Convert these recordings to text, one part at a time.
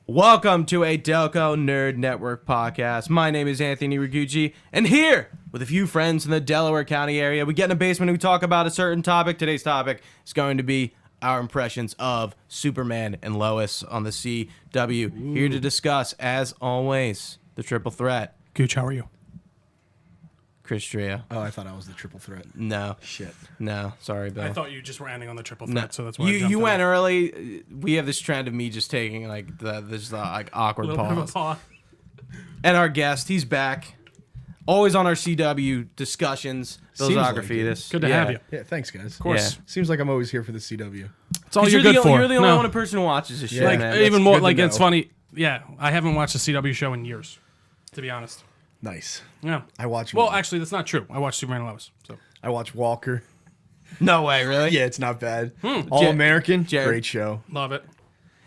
Welcome to a Delco Nerd Network podcast. My name is Anthony Ragucci, and here with a few friends in the Delaware County area, we get in a basement and we talk about a certain topic. Today's topic is going to be our impressions of Superman and Lois on the CW. Ooh. Here to discuss, as always, the triple threat. Gooch, how are you? Chris Trio. Oh, I thought I was the triple threat. No. Shit. No, sorry, Bill. I thought you just were ending on the triple threat, so that's why you went early. We have this trend of me just taking this awkward pause. And our guest, he's back. Always on our CW discussions. Bill Zografidis. Good to have you. Yeah, thanks, guys. Of course. Yeah. Seems like I'm always here for the CW. It's all you're good for. You're the only one person who watches this shit, like, man. even more, like, it's funny. Yeah, I haven't watched a CW show in years, to be honest. Nice. Yeah. I watch. Well, actually, that's not true. I watched Superman Lois. So I watch Walker. No way, really? Yeah, it's not bad. All American, Jared. great show. Love it.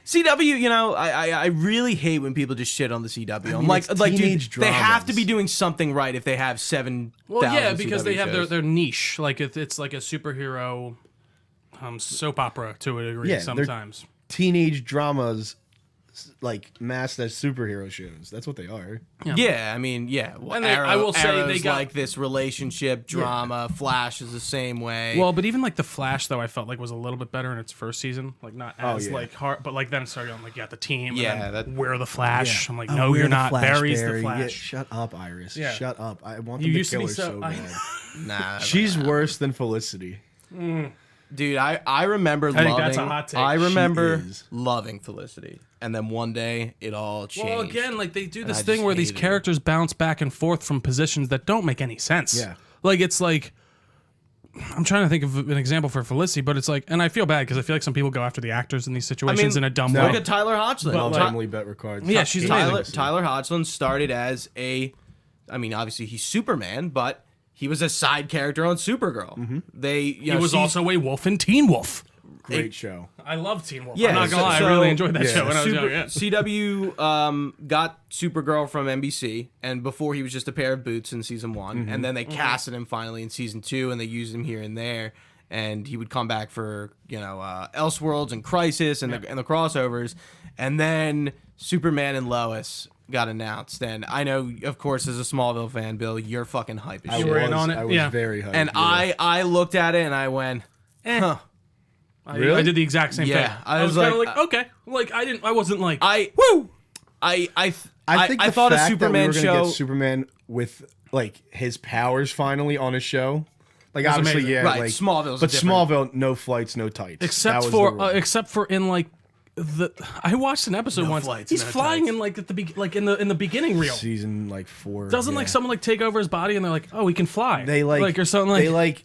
CW, you know, I really hate when people just shit on the CW. I'm like, dude, dramas. they have to be doing something right if they have 7,000 Well, yeah, because CW they have shows. their niche. Like, it's like a superhero soap opera to a degree Yeah, sometimes. Teenage dramas, like masked as superhero shows. That's what they are. Yeah, I mean, yeah. Well, And I will say they got like this relationship drama. Flash is the same way. Well, but even like the Flash, though, I felt like was a little bit better in its first season. Like not as like hard, but like then it started on like the team. Yeah, and we're the Flash. Yeah. I'm like, no, you're not. Barry's the Flash. Yeah, shut up, Iris. Yeah. Shut up. I want them You to used to kill be her so- so bad. nah, She's worse than Felicity. dude, I remember think loving. that's a hot take. I remember She is. loving Felicity, and then one day it all changed. Well, again, like they do this I thing just where these hated it. characters bounce back and forth from positions that don't make any sense. Yeah. Like it's like I'm trying to think of an example for Felicity, but it's like, and I feel bad because I feel like some people go after the actors in these situations in a dumb look way. at Tyler Hoechlin. Ultimately, bet records. Yeah, she's amazing. Tyler Hoechlin started as I mean, obviously he's Superman, but he was a side character on Supergirl. He was also a wolf in Teen Wolf. Great show. I love Teen Wolf. Yeah, I'm not gonna lie, so- I really enjoyed that yeah, show when I was young. Yeah. CW got Supergirl from NBC, and before he was just a pair of boots in season 1, and then they casted him finally in season 2, and they used him here and there, and he would come back for Elseworlds and Crisis and the crossovers, and then Superman and Lois got announced, and I know, of course, as a Smallville fan, Bill, you're fucking hype as shit. were in on it? I was Yeah. very hyped. And yeah. I looked at it and I went, huh. Really? I did the exact same thing. Yeah, I I was was kind of like, like, okay, like I wasn't like, I think I the thought a fact Superman that we were gonna show. get Superman with like his powers finally on a show. Like Was obviously, amazing. yeah, Right, like Smallville's but different. Smallville, no flights, no tights. except That was the rule. for in like I watched an episode No once. flights, He's no flying tights. in like at the in the beginning reel. season like 4. Doesn't yeah. like someone like take over his body and they're like, oh, he can fly. they like or something like they like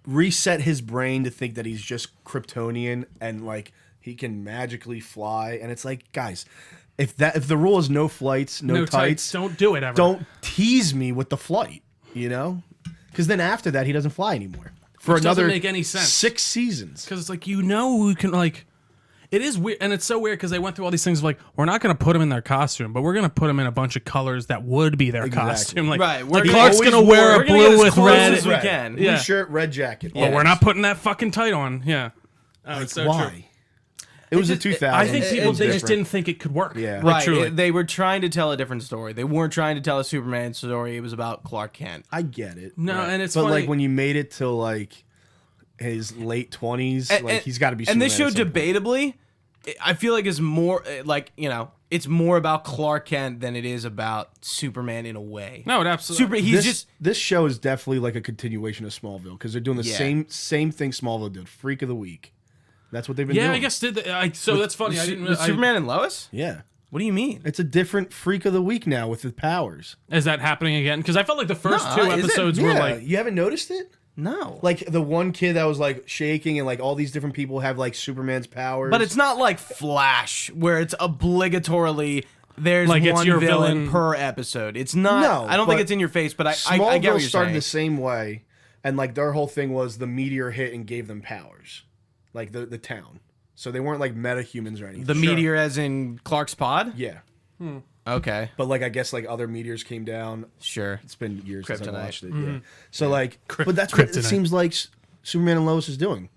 reset his brain to think that he's just Kryptonian and like he can magically fly. And it's like, guys, if the rule is no flights, no tights, Don't do it ever. don't tease me with the flight. You know, because then after that he doesn't fly anymore for Which doesn't another make any sense. 6 seasons. Because it's like who can like. It is weird, and it's so weird because they went through all these things of like, we're not going to put them in their costume, but we're going to put them in a bunch of colors that would be their Exactly. costume. Like, Right, like we're Clark's always going to wear we're a gonna get blue as with close red. as we can. Blue Yeah. shirt, red jacket. But we're not putting that fucking tight on. Yeah. Oh, Like, it's so why? true. It was the just- 2000s. I think people It's they just different. didn't think it could work. Yeah. Like, Right, truly. they were trying to tell a different story. They weren't trying to tell a Superman story. It was about Clark Kent. I get it. No, and it's but funny. like when you made it to like his late 20s, like he's got to be. And this show, Superman at some point. debatably, I feel like is more like it's more about Clark Kent than it is about Superman in a way. No, it absolutely. This show is definitely like a continuation of Smallville because they're doing the Yeah. same thing Smallville did. Freak of the week. That's what they've been Yeah, doing. I guess so that's funny. I didn't. With I, Superman and Lois. Yeah. What do you mean? It's a different Freak of the Week now with the powers. Is that happening again? Because I felt like the first No, two is it? episodes Yeah, were like. you haven't noticed it? No. Like the one kid that was like shaking and like all these different people have like Superman's powers. But it's not like Flash, where it's obligatorily there's Like, it's one your villain villain. per episode. It's not. No, I don't think but it's in your face, but I get Smallville what you're started saying. the same way, and like their whole thing was the meteor hit and gave them powers, like the town. So they weren't like metahumans or anything. The meteor, as in Clark's pod. Yeah, Okay, but like I guess like other meteors came down. sure. It's been years since I Kryptonite. watched it. Yeah. So like, but that's what it Kryptonite. seems like Superman and Lois is doing.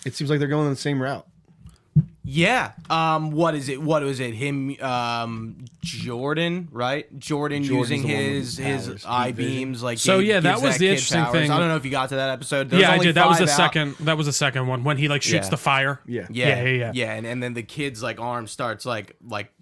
It seems like they're going the same route. Yeah. What is it? What was it? Him, Jordan, right? Jordan Jordan's using the one with his the powers, I vision. beams like. So, yeah, that gives was the kid interesting powers. thing. I don't know if you got to that episode. There's Yeah, I only did. That was the 5 out. second. That was the second one when he like shoots Yeah. the fire. Yeah. Yeah, and then the kid's like arm starts like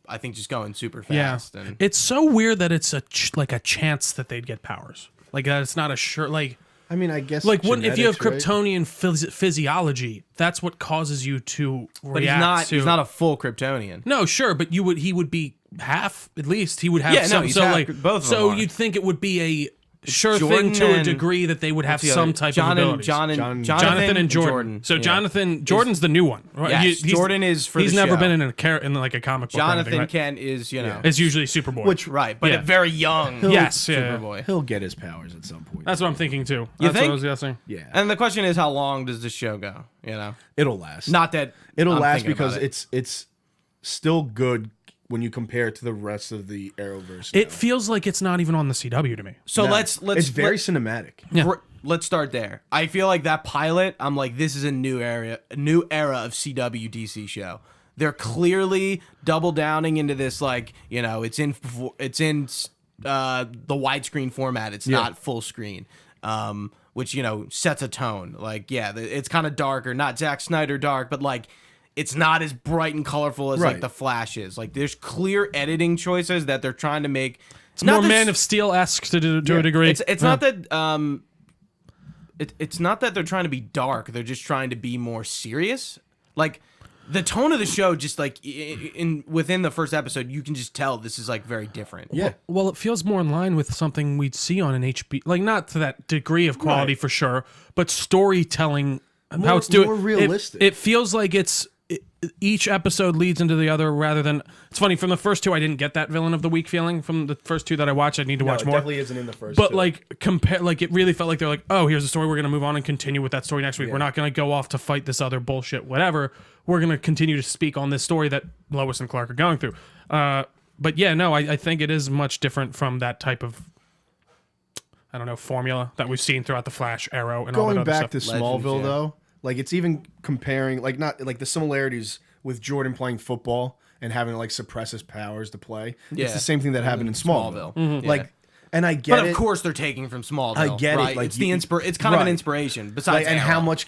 I think just going super fast. Yeah, And it's so weird that it's like a chance that they'd get powers. Like it's not a sure. Like I mean, I guess if you have genetics, right? Kryptonian physiology, that's what causes you to but react. he's not a full Kryptonian. No, sure, but he would be half at least. He would have Yeah, no, some. he's So half. like Both of them so are. you'd think it would be a sure Jordan thing to a and- degree that they would have What's the some other- type John of abilities. Jonathan and Jordan. So yeah. Jordan's the new one. Right? Yes, Jordan is for he's the never show. been in like a comic book. or anything, Jonathan right? Kent is It's usually Superboy. Which right, but Yeah. a very young Yes, yeah. Superboy. he'll get his powers at some point. That's what I'm thinking too. You That's think? what I was guessing. yeah, And the question is, how long does this show go? You know, it'll last. not that It'll I'm last thinking because about it. it's still good when you compare it to the rest of the Arrowverse. It now. feels like it's not even on the CW to me. So No, let's It's very cinematic. Yeah. let's start there. I feel like that pilot. I'm like, this is a new era of CW DC show. They're clearly double downing into this, like, you know, it's in the widescreen format. It's not full screen, which, you know, sets a tone. Like, yeah, it's kind of darker, not Zack Snyder dark, but like, it's not as bright and colorful as like Right. the Flash is. Like, there's clear editing choices that they're trying to make. It's more Man of Steel-esque to a degree. It's not that it's not that they're trying to be dark. They're just trying to be more serious. Like, the tone of the show, just like within the first episode, you can just tell this is like very different. Yeah. Well, it feels more in line with something we'd see on an HB, like not to that degree of quality Right. for sure, but storytelling, how More- it's doing. more realistic. It feels like each episode leads into the other rather than. It's funny, from the first two, I didn't get that villain of the week feeling. From the first two that I watched, I need to No, watch it more. definitely isn't in the first. But two. like like it really felt like they're like, oh, here's a story. We're gonna move on and continue with that story next week. We're not gonna go off to fight this other bullshit, whatever. We're gonna continue to speak on this story that Lois and Clark are going through. But yeah, no, I think it is much different from that type of, I don't know, formula that we've seen throughout the Flash, Arrow, and all that going other back stuff. to Smallville Legends, yeah. though, like it's even comparing like not like the similarities with Jordan playing football and having to like suppress his powers to play. Yeah. It's the same thing that happened in Smallville. Smallville. Like, Yeah. and I get But it. of course, they're taking from Smallville. I get it, right? like, it's you- it's kind of an right. inspiration. Besides, Like, and how Arrow. much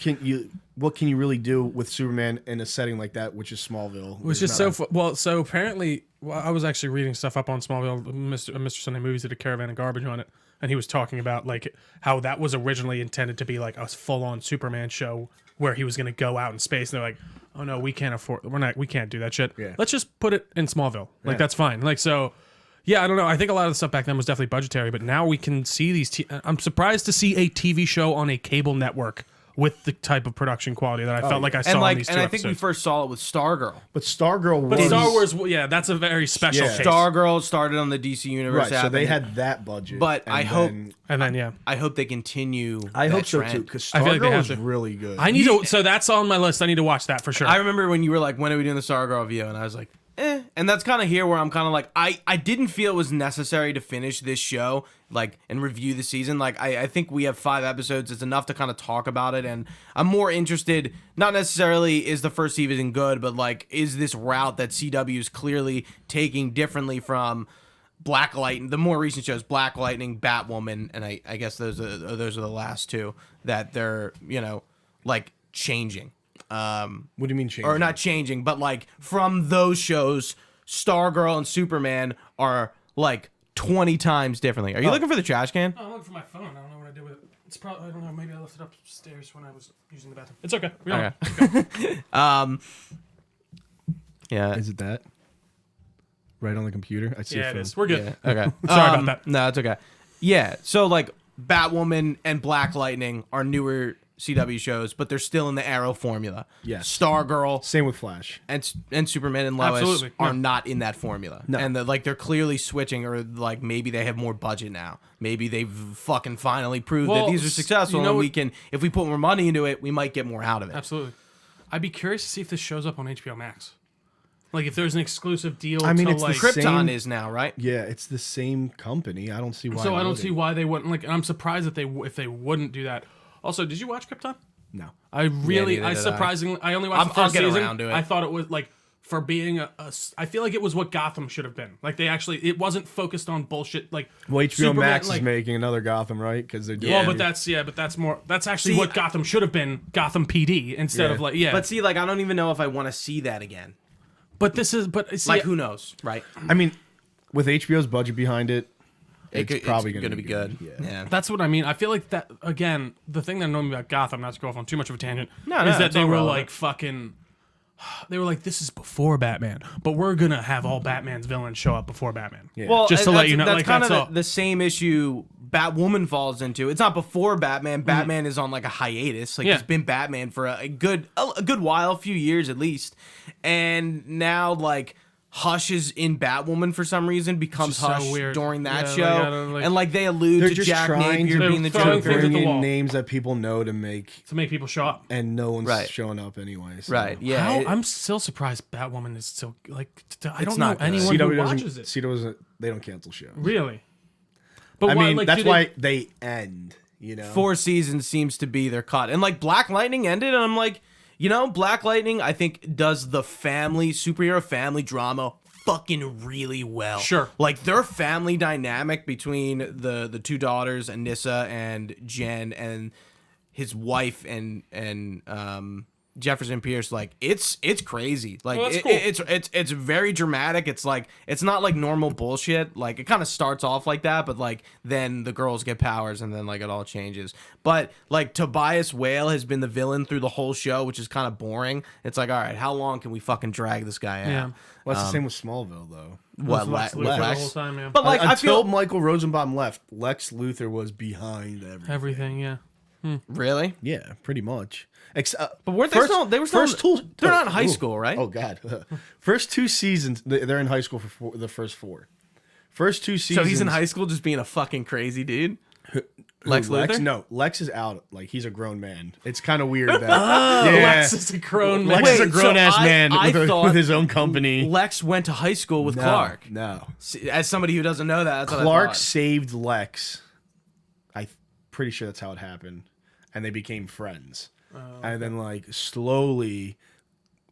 what can you really do with Superman in a setting like that, which is Smallville? Which There's is not so well. So apparently, I was actually reading stuff up on Smallville. Mr. Sunday Movies did a Caravan of Garbage on it, and he was talking about like how that was originally intended to be like a full-on Superman show where he was going to go out in space. And they're like, oh no, we can't we can't do that shit. Yeah. Let's just put it in Smallville. Like Yeah. that's fine. Like so. Yeah, I don't know. I think a lot of the stuff back then was definitely budgetary, but now we can see these. I'm surprised to see a TV show on a cable network with the type of production quality that I felt like I saw and in these two I think we episodes. first saw it with Stargirl. But Stargirl But was Star Wars, yeah, that's a very special Yeah. case. Stargirl started on the DC universe, right, so they app, had that budget. But and I hope- then- And then yeah, I hope they continue. I that hope so trend. too, because I feel like they Stargirl have was to. really good. I need to. So that's on my list. I need to watch that for sure. I remember when you were like, when are we doing the Stargirl review? And I was like, eh. And that's kind of here where I'm kind of like, I didn't feel it was necessary to finish this show, like, and review the season. Like, I think we have 5 episodes. It's enough to kind of talk about it. And I'm more interested, not necessarily is the first season good, but like, is this route that CW is clearly taking differently from Black Lightning, the more recent shows, Black Lightning, Batwoman, and I guess those are the last two that they're, you know, like changing. What do you mean change? Or not changing, but like from those shows, Stargirl and Superman are like 20 times differently. Are you looking for the trash can? I'm looking for my phone. I don't know what I did with it. It's probably, I don't know. Maybe I left it upstairs when I was using the bathroom. It's okay. Yeah. Is it that? Right on the computer? I see Yeah, a it phone. is. We're good. Yeah. Okay. Sorry about that. No, it's okay. Yeah. So like Batwoman and Black Lightning are newer CW shows, but they're still in the Arrow formula. Yes. Stargirl Same with Flash. and Superman and Lois Absolutely. are No. not in that formula. No. And they're clearly switching, or like maybe they have more budget now. Maybe they've fucking finally proved Well, that these are successful, you know and what- we can, if we put more money into it, we might get more out of it. Absolutely. I'd be curious to see if this shows up on HBO Max. Like if there's an exclusive deal. I mean, to it's the like. same- Krypton is now, right? Yeah, it's the same company. I don't see why. So it I don't wouldn't. see why they wouldn't. Like, and I'm surprised that if they wouldn't do that. Also, did you watch Krypton? No. I only watched the I'll first get season. around to it. I thought it was like for being I feel like it was what Gotham should have been. Like it wasn't focused on bullshit. Like Well, HBO Superman, Max like, is making another Gotham, right? Because they're doing. Well, but that's actually what Gotham should have been. Gotham PD instead of like But see, like I don't even know if I want to see that again. But see, Like who knows, right? I mean, with HBO's budget behind it, it's probably going to be good. Yeah. That's what I mean. I feel like that again. The thing that annoyed me about Gotham, not to go off on too much of a tangent, is that it's they all were relevant. like fucking. They were like, "This is before Batman, but we're gonna have all Batman's villains show up before Batman." Yeah. Well, Just to let you know, that's like, kind that's all. of the same issue Batwoman falls into. It's not before Batman. Batman is on like a hiatus. Like he's been Batman for a good while, a few years at least, and now like Hush is in Batwoman for some reason, becomes so Hush weird. during that Yeah, show, like, I don't, like- and like they allude They're to just Jack trying Napier to being the throwing Joker. things at bring the in wall. names that people know to make, to make people show up. and no one's Right. showing up anyway. So. Right? Yeah. How, I'm still surprised Batwoman is still like. I don't know not good. anyone CW who doesn't. watches it. CW doesn't. They don't cancel shows. Really? But I why, mean, like, that's do why they end. You know. 4 seasons seems to be their cut, and like Black Lightning ended, and I'm like, Black Lightning I think does the superhero family drama fucking really well. Sure. Like their family dynamic between the two daughters, Anissa and Jen, and his wife and Jefferson Pierce, like it's crazy. Like Oh, that's cool. it's very dramatic. It's like it's not like normal bullshit. Like it kind of starts off like that, but like then the girls get powers and then like it all changes. But like Tobias Whale has been the villain through the whole show, which is kind of boring. It's like, all right, how long can we fucking drag this guy out? Yeah. Well, that's the same with Smallville, though. What Lex Luthor the whole time, yeah. But like I Until feel Michael Rosenbaum left, Lex Luthor was behind everything. Yeah. really. Yeah, pretty much. But weren't they still? They were still. They're not in high school, right? Oh God, first 2 seasons they're in high school for the first 4. First 2 seasons. So he's in high school just being a fucking crazy dude. Who, Lex Luthor? No, Lex is out. Like he's a grown man. It's kind of weird that Lex is a grown man. Lex is a Wait, grown ass so man I thought with his own company. Lex went to high school with Clark. No, As somebody who doesn't know that, that's what I Clark thought. saved Lex. I'm pretty sure that's how it happened, and they became friends. And then like slowly,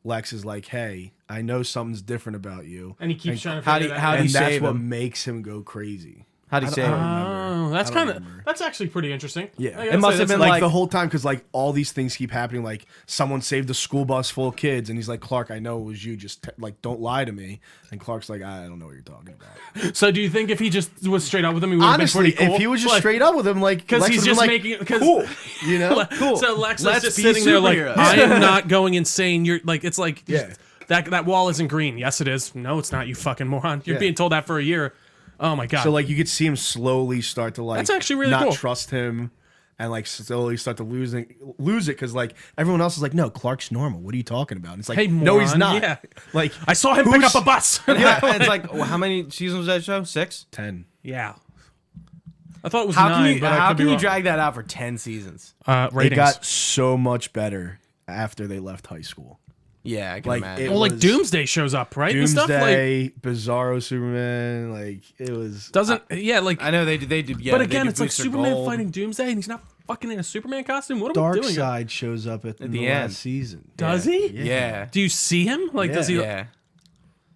Lex is like, "Hey, I know something's different about you," And he keeps trying to how figure do- that how out. do and you that's save what him? makes him go crazy. How'd he say it? Oh, that's I don't kind of remember. that's actually pretty interesting. Yeah. I It gotta must say, have that's been Like like- the whole time, because like all these things keep happening. Like someone saved a school bus full of kids, and he's like, "Clark, I know it was you. Just like don't lie to me." And Clark's like, "I don't know what you're talking about." So do you think if he just was straight up with him, he would have been Honestly, pretty cool? if he was just Like, straight up with him, like because Lex he's would've just been making because cool, you know, Cool. So Lex Let's is just be sitting there like, superheroes. I am not going insane. You're like, it's like, Yeah. that wall isn't green. Yes, it is. No, it's not. You fucking moron. You're Yeah. being told that for a year. Oh my god. So like you could see him slowly start to like That's actually really not cool. trust him, and like slowly start to lose it because like everyone else is like, "No, Clark's normal. What are you talking about?" And it's like, Hey, "No, he's moron." not." Yeah. Like I saw him pick up a bus. Yeah, and it's like, well, how many seasons was that show? 6? 10. Yeah. I thought it was How 9, can you but I how could be can you wrong. drag that out for 10 seasons? Ratings. It got so much better after they left high school. Yeah, I can Like, imagine. it well, like was Doomsday shows up, right? And stuff like Doomsday, Bizarro Superman, like it was. doesn't yeah like. I know they did. Yeah, but they again, did it's like Booster Superman Gold. fighting Doomsday, and he's not fucking in a Superman costume. What are we doing? Darkseid shows up at the the last end. season. Does he? Yeah, Do you see him? Like, does he? yeah.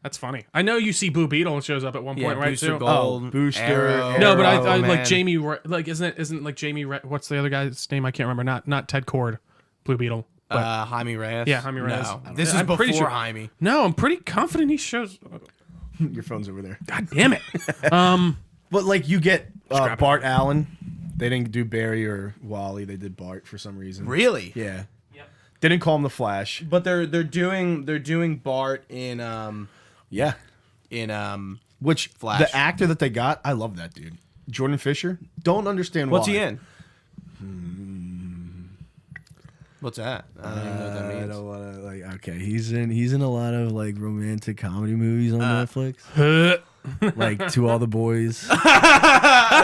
That's funny. I know you see Blue Beetle shows up at one Yeah, point, right? Booster Too. Gold, Oh, Booster, Arrow, No, but I Arrow, like Man. Jamie. Like, isn't like Jamie? What's the other guy's name? I can't remember. Not Ted Cord, Blue Beetle. But Jaime Reyes. Yeah, Jaime Reyes. No, this is I'm before pretty sure- Jaime. no, I'm pretty confident he shows. Your phone's over there. God damn it! But like you get Scrap it. Bart Allen. They didn't do Barry or Wally. They did Bart for some reason. Really? Yeah. Yep. They didn't call him the Flash. But they're doing Bart in Yeah. Which Flash. the actor that they got, I love that dude. Jordan Fisher. Don't understand what's why. he in? What's that? I don't even know what that I means. don't want to like. Okay, he's in a lot of like romantic comedy movies on Netflix, like To All the Boys, I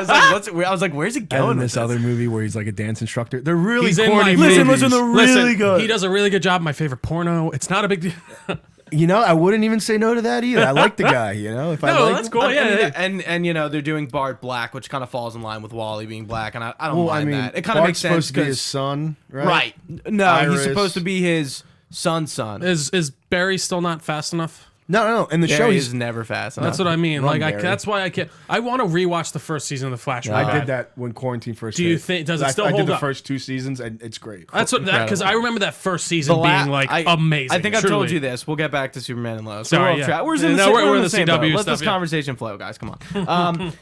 was like, where's it and going? then with this other movie where he's like a dance instructor. They're really He's in corny my movies. listen, They're really good. He does a really good job. My favorite porno. It's not a big deal. You know, I wouldn't even say no to that either. I like the guy. You know, if I No, like that's him. cool. Yeah, and you know they're doing Bart black, which kind of falls in line with Wally being black, and I don't mind that. It kind of makes Bart's sense supposed to be his because son, right? No, Iris. he's supposed to be his son's son. Is Barry still not fast enough? No. In the show, Barry he's is never fast enough. That's what I mean. Run, Like, Barry. that's why I can't. I want to rewatch the first season of the Flash. I did that when quarantine first. Do you hit. think- does it I- still I did hold the up? first 2 seasons, and it's great. That's what because I Incredible. remember that first season The la- being like I- amazing. I think I've told truly. you this. We'll get back to Superman and Lois. Sorry, We're off yeah. track. We're in the No, same, we're we're in in the the same CW boat. Let stuff, this yeah. conversation flow, guys. Come on.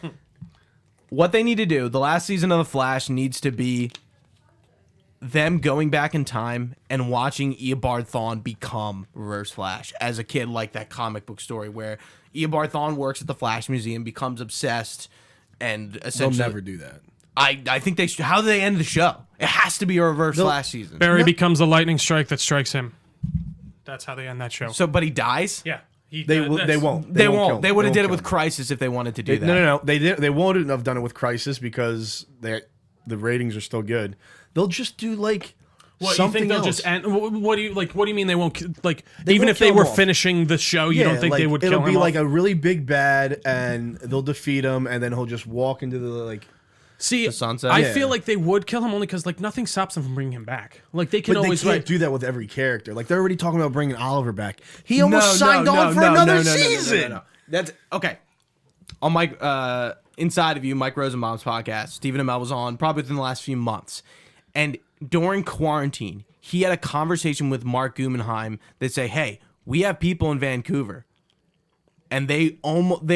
What they need to do, the last season of The Flash needs to be them going back in time and watching Eobard Thawne become Reverse Flash as a kid, like that comic book story where Eobard Thawne works at the Flash Museum, becomes obsessed, and They'll essentially never do that. I think they should. How do they end the show? It has to be a Reverse Flash season. Barry becomes a lightning strike that strikes him. That's how they end that show. So, but he dies. Yeah, They won't. They won't. won't. They would have did it kill with him. Crisis if they wanted to do that. No. They won't have done it with Crisis because the ratings are still good. They'll just do like What you something think they'll else. just end? What do you like? What do you mean they won't like? They Even won't if they kill were him off. finishing the show, you don't think like, they would kill it'll him be off? like a really big bad, and they'll defeat him, and then he'll just walk into the like. See, sunset? I Yeah. feel like they would kill him only because like nothing stops them from bringing him back. Like they can But they always can't do that with every character. Like they're already talking about bringing Oliver back. He No, almost signed on for another season. That's okay. On Mike, inside of you, Mike Rosenbaum's podcast, Stephen Amell was on probably within the last few months, and during quarantine, he had a conversation with Mark Guggenheim that say, "Hey, we have people in Vancouver." And they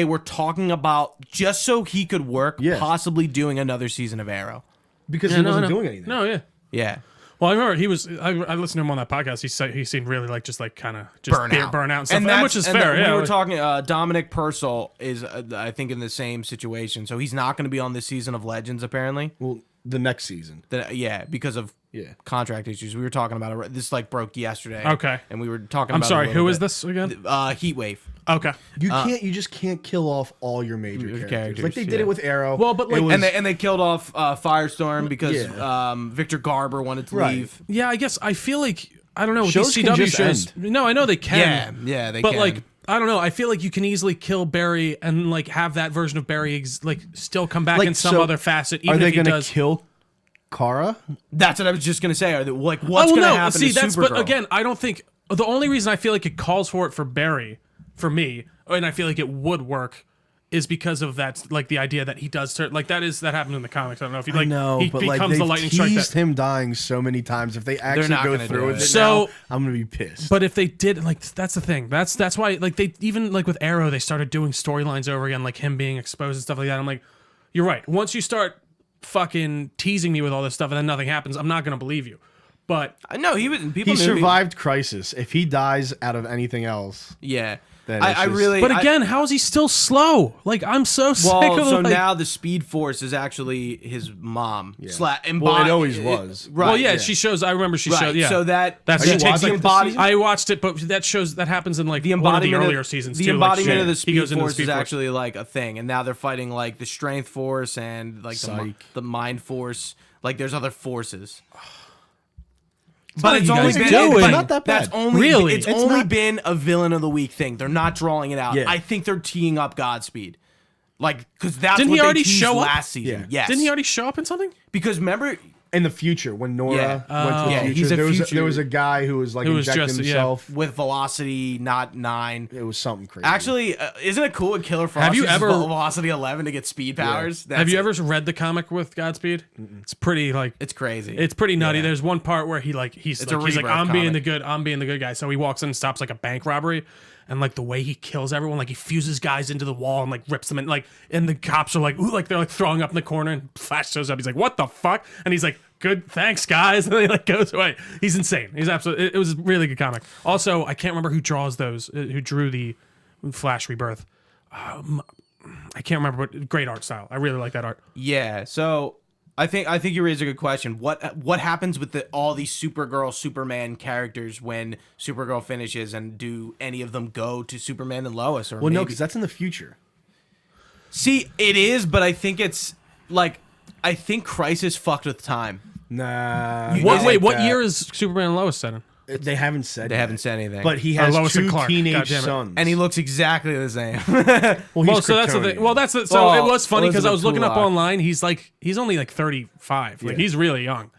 were talking about just so he could work, Yeah. possibly doing another season of Arrow. Because Yeah, he no, wasn't no. doing anything. No, yeah. Yeah. Well, I remember he was. I listened to him on that podcast. He seemed really like just like kind of just burn out and stuff, and that's- which is and fair. that- Yeah, we were like- talking. Dominic Purcell is, I think, in the same situation, so he's not going to be on this season of Legends apparently. Well, the next season. Yeah, because of Yeah. contract issues. We were talking about it. This like broke yesterday. Okay. and we were talking. I'm about sorry. It a little Who is bit. this again? Heat Wave. Okay. You just can't kill off all your major characters. Like they did yeah. it with Arrow. Well, but, like- It was- And they killed off Firestorm because Yeah. Victor Garber wanted to Right. leave. Yeah, I guess I feel like I don't know with Shows these can CW just shows. end. No, I know they can. Yeah, they but can. like I don't know. I feel like you can easily kill Barry and like have that version of Barry like still come back Like, in some so other facet. are Even they if he going to does. kill Kara? That's what I was just gonna say. Are they, like, Oh, what's well, gonna no. happen See, to that's Supergirl? but again, I don't think the only reason I feel like it calls for it for Barry, for me, and I feel like it would work, is because of that, like the idea that he does turn like that happened in the comics. I don't know if he like he but becomes like the they've lightning strike. teased That, him dying so many times. If they actually not go gonna through do with it. it So- now, I'm gonna be pissed. But if they did, like, that's the thing. That's why, like, they even like with Arrow, they started doing storylines over again, like him being exposed and stuff like that. I'm like, you're right. Once you start fucking teasing me with all this stuff and then nothing happens, I'm not gonna believe you. But No, he was. People he knew survived Crisis. If he dies out of anything else, Yeah, Then I it's just- really. but I- again, how is he still slow? Like, I'm so sick Well, of so like, now the Speed Force is actually his mom. well, it always was. Right. well, yeah, yeah. she shows. I remember she Right. showed. Yeah, So that's Are you she takes watching like, this season? I watched it, but that shows that happens in like the one of the embodiment earlier of, seasons the too. like, embodiment of the he Speed goes into the Force Speed is Force. actually like a thing, and now they're fighting like the Strength Force and like Psych. the Mind Force. Like there's other forces. what But it's you only guys been doing? but Not that That's bad. only Really? It's It's only not- been a villain of the week thing. They're not drawing it out. Yeah. I think they're teeing up Godspeed. Like, because that's Didn't what he they already teased show up? last season. Yeah. Yes. Didn't he already show up in something? Because remember, in the future when Nora Yeah. went to the Yeah, future, he's a there was future- there was a guy who was like Who was injecting just- yeah. himself. with velocity not 9. It was something crazy. Actually, isn't it cool with Killer Frost? Have you uses ever- velocity 11 to get speed powers? Have you ever read the comic with Godspeed? It's pretty like It's crazy. it's pretty nutty. Yeah. There's one part where he's like a he's like rebirth I'm being comic. the good guy. So he walks in and stops like a bank robbery, and like the way he kills everyone, like he fuses guys into the wall and like rips them in, like, and the cops are like, ooh, like they're like throwing up in the corner, and Flash shows up. He's like, what the fuck? And he's like, good, thanks guys, and then he like goes away. He's insane. He's absolutely. It was a really good comic. Also, I can't remember who draws those, who drew the Flash Rebirth. I can't remember, but great art style. I really like that art. Yeah. So I think you raised a good question. What happens with all these Supergirl, Superman characters when Supergirl finishes, and do any of them go to Superman and Lois? Or well, no, maybe- because that's in the future. See, it is, but I think it's like I think Crisis fucked with time. Nah. What, not wait, like what that. year is Superman and Lois set in? They haven't said. They haven't said anything. But he has Lois and 2 Clark, teenage goddammit. sons, and he looks exactly the same. Well, so that's the thing. Well, that's the, so Well, it was funny because I was looking up Tulloch. online. He's only like 35. Like he's really young.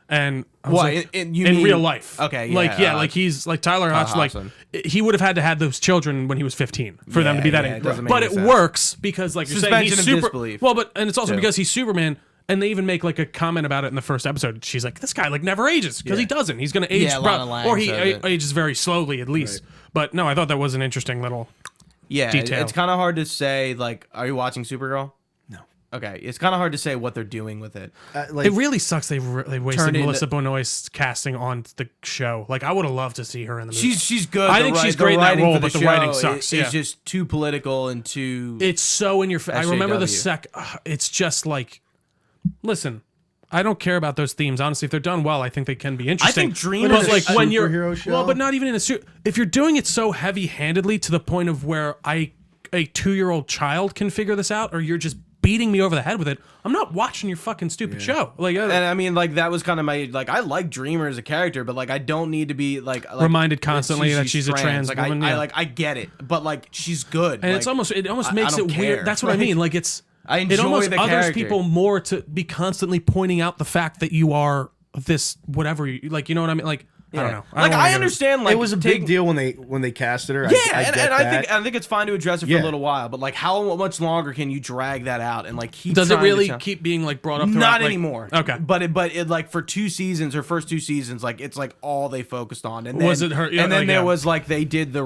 And I was What, like, you in mean- real life? Okay, like yeah, like he's like Tyler Hoechlin. Like he would have had to have those children when he was 15 for them to be that yeah, it age. doesn't make But any it sense. works because like you're saying Suspension he's of super. disbelief, Well, but and it's also too. because he's Superman. And they even make like a comment about it in the first episode. She's like, "This guy like never ages because he doesn't. He's going to age, Yeah, Lana Lang or he says it. ages very slowly at least." But no, I thought that was an interesting little. Yeah, detail. it's kind of hard to say. Like, are you watching Supergirl? No. Okay, it's kind of hard to say what they're doing with it. like It really sucks they wasted Turned into- Melissa Benoist's casting on the show. Like I would have loved to see her in the movie. She's good. I think she's great in that role, but the writing sucks. It's just too political and too. It's so in your face. I remember the SJW. it's just like, listen, I don't care about those themes. Honestly, if they're done well, I think they can be interesting. think Dream but is like a when you're superhero show. well, but not even in a suit. If you're doing it so heavy-handedly to the point of where a 2-year-old child can figure this out, or you're just beating me over the head with it, I'm not watching your fucking stupid show. Like, And I mean, like that was kind of my like. I like Dreamer as a character, but like I don't need to be like reminded constantly that she's a trans like, woman. I I get it, but like she's good, and like, it almost I makes don't it care. weird. That's what I mean. Like it's I it enjoy almost the others character. people more to be constantly pointing out the fact that you are this whatever you like. You know what I mean? Like I don't know. Like don't wanna I get understand. Like it was a big deal when they casted her. Yeah, I and get I that. think it's fine to address it for Yeah. a little while, but like how much longer can you drag that out and like keep? Does it trying to really tell- keep being like brought up? Throughout, Not like- anymore. Okay. But it like for 2 seasons or first 2 seasons, like it's like all they focused on. And then, Was it her- yeah, And then like, there yeah. was like they did the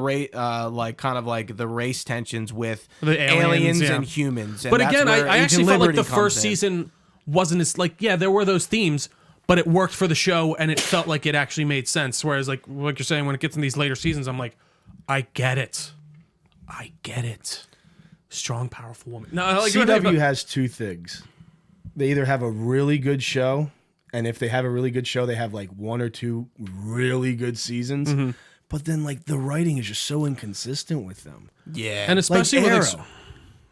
like kind of like the race tensions with The aliens, yeah. and humans. And But that's again, where I Agent actually felt like Liberty the first comes in. season wasn't as like there were those themes, but it worked for the show and it felt like it actually made sense. Whereas like you're saying, when it gets in these later seasons, I'm like, I get it. Strong, powerful woman. No, like, CW has 2 things. They either have a really good show, and if they have a really good show, they have like 1 or 2 really good seasons. Mm-hmm. But then like the writing is just so inconsistent with them. Yeah, and especially Like with Arrow.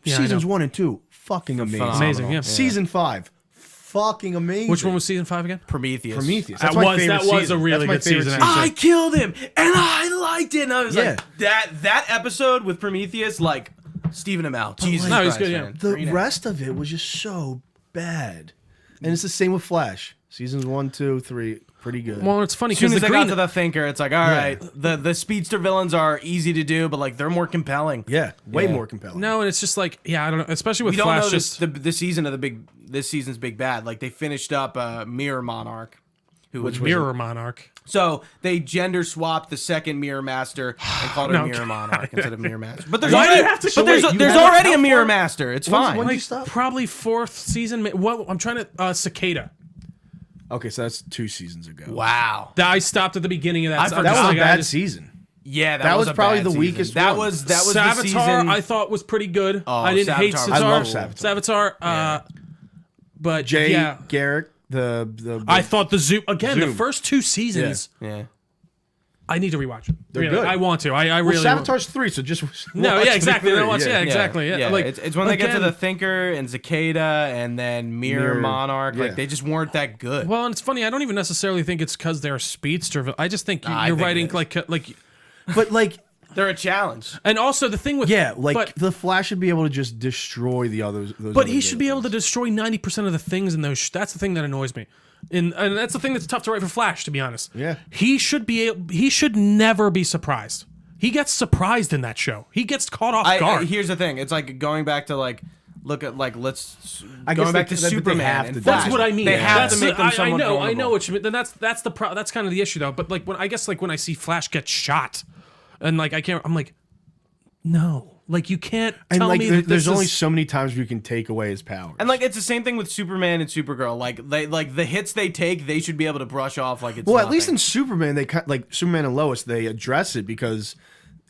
Yeah, I Seasons know. 1 and 2, fucking amazing. Amazing, yeah. Season 5, fucking amazing. Which one was season 5 again? Prometheus. Prometheus? That That's my was- favorite that was a season. really That's my good favorite season, I killed him, and I liked it. And I was Yeah. like, that episode with Prometheus, like Stephen Amell. Jesus No, he's Christ, good, yeah. man. The Green rest of it was just so bad. And it's the same with Flash. Seasons 1, 2, 3, pretty good. Well, it's funny As soon because as the I got green. to the Thinker, it's like, all right, the speedster villains are easy to do, but like they're more compelling. yeah, way Yeah. more compelling. No, and it's just like I don't know, especially with You don't Flash. know Just this season of this season's big bad. Like they finished up Mirror Monarch, who was Mirror Monarch. So they gender swapped the second Mirror Master and called her No, Mirror Monarch instead of Mirror Master. But there's Why do already, you have to- but so there's, wait, you there's have- already how a Mirror far- Master. It's fine. when did you stop? Probably 4th season. What I'm trying to Cicada. Okay, so that's 2 seasons ago. Wow. I stopped at the beginning of that. I so forgot. That was like, a I bad just- season. Yeah, That was a probably bad the season. weakest That one. was the Savitar, season. I thought was pretty good. Oh, I didn't hate Savitar. Savitar. I love Savitar. But Jay yeah, Garrick, the I thought the Zoom again. The Zoom. first 2 seasons. Yeah. I need to rewatch it. They're Really, good. I want to. I well, really. Savitar's 3, so just No, watch yeah, the exactly. three, No, watch, yeah, exactly. Yeah, like it's when they get to again- the Thinker and Cicada and then Mirror Monarch. yeah. Like they just weren't that good. Well, and it's funny. I don't even necessarily think it's because they're speedster. I just think I you're think it writing is. like, But like, They're a challenge. and also the thing with yeah, like but, the Flash should be able to just destroy the others. Those but other he should be able to villains. destroy 90% of the things in those. That's the thing that annoys me. And that's the thing that's tough to write for Flash, to be honest. Yeah. He should never be surprised. He gets surprised in that show. He gets caught off guard. Here's the thing. It's like going back to like look at like let's I going guess back they- to they Superman. have and to do Flash. That's what I mean. They have That's to make them I somewhat know vulnerable. what you mean. Then that's kind of the issue though. But like when I see Flash get shot, and like I'm like, no, like you can't And tell like, me there- that there's this only is, so many times we can take away his powers. And like it's the same thing with Superman and Supergirl. Like the hits they take, they should be able to brush off like it's well, at nothing. least in Superman, they like Superman and Lois, they address it because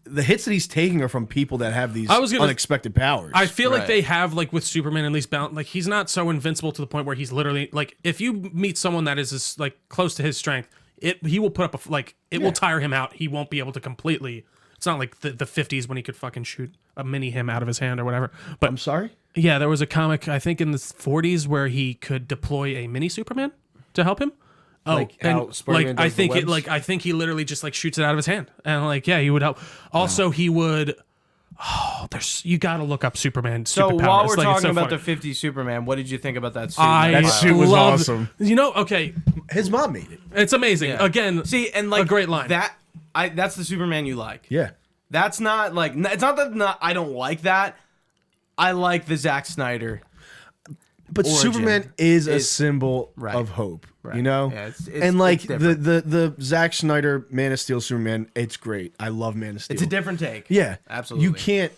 the hits that he's taking are from people that have these unexpected powers. I feel like Right. they have like with Superman at least like he's not so invincible to the point where he's literally like if you meet someone that is like close to his strength, he will put up it will tire him out. He won't be able to completely. It's not like the 50s when he could fucking shoot a mini him out of his hand or whatever. But I'm sorry? yeah, there was a comic I think in the 40s where he could deploy a mini Superman to help him. Oh, Like how and Spider-Man like does I the think webs? I think he literally just like shoots it out of his hand, and like yeah, he would help. Also, he would. Oh, you got to look up Superman. So superpowers. while we're Like, it's talking so about funny. the 50s Superman, what did you think about that suit? That suit was loved- awesome. You know, okay, His mom made it. it's amazing. Yeah. Again, See, and like a great line. That's the Superman you like. Yeah. That's not like it's not that I don't like that. I like the Zack Snyder. But Origin Superman is a is- symbol Right. of hope, Right. you know? Yeah, it's and like different. the Zack Snyder Man of Steel Superman, it's great. I love Man of Steel. It's a different take. Yeah. Absolutely. You can't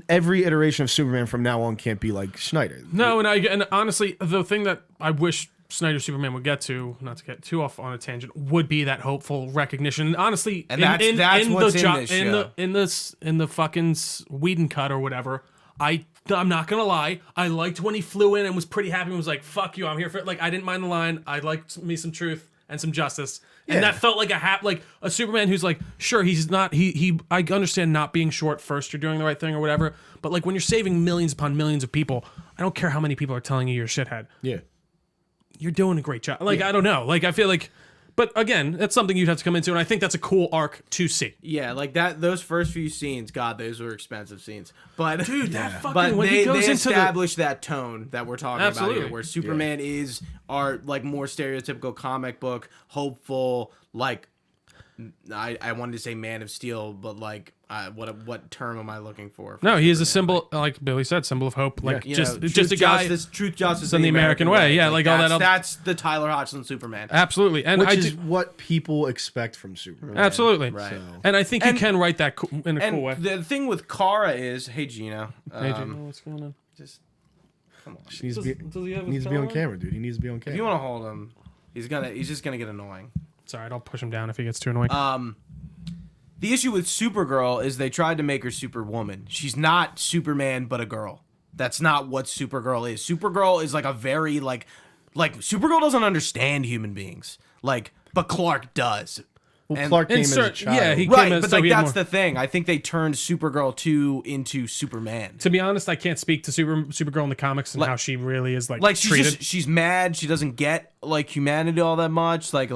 every iteration of Superman from now on can't be like Snyder. No, and honestly, the thing that I wish Snyder Superman would get to, not to get too off on a tangent, would be that hopeful recognition. Honestly, And that's what's in this show. in the fucking Whedon cut or whatever. I'm not gonna lie. I liked when he flew in and was pretty happy and was like, "Fuck you, I'm here for it." Like I didn't mind the line. I liked me some truth and some justice, and Yeah. that felt like a Superman who's like, sure, he's not. I understand not being short first. You're doing the right thing or whatever. But like when you're saving millions upon millions of people, I don't care how many people are telling you you're a shithead. Yeah. You're doing a great job. Like I don't know. Like I feel like, but again, that's something you'd have to come into, and I think that's a cool arc to see. Yeah, like that. Those first few scenes, God, those were expensive scenes. But Dude, that fucking but when they he goes into established that tone that we're talking about Absolutely. here, where Superman is our like more stereotypical comic book, hopeful, like I wanted to say Man of Steel, but like what term am I looking for? No, he is a symbol, like Billy said, symbol of hope. Like You just know, just a guy. truth, justice, in the American way. Yeah, like all that That's the Tyler Hoechlin Superman. Absolutely, and Which I is do, what people expect from Superman. absolutely, Right. So. and I think you can write that in a And cool way. the thing with Kara is, hey Gino, Hey, do you know what's going on? just come on. He needs to be, Does he have he needs to be on camera, dude. He needs to be on If you camera. want to hold him, he's just gonna get annoying. Sorry, I'll push him down if he gets too annoying. The issue with Supergirl is they tried to make her Superwoman. She's not Superman, but a girl. That's not what Supergirl is. Supergirl is like a very like Supergirl doesn't understand human beings. But Clark does. Well, and- Clark came and as sir- a child. yeah, he- Right, came as but so like he had that's more- the thing. I think they turned Supergirl 2 into Superman. To be honest, I can't speak to Supergirl in the comics and how she really is like She's treated. she's mad. She doesn't get like humanity all that much. Like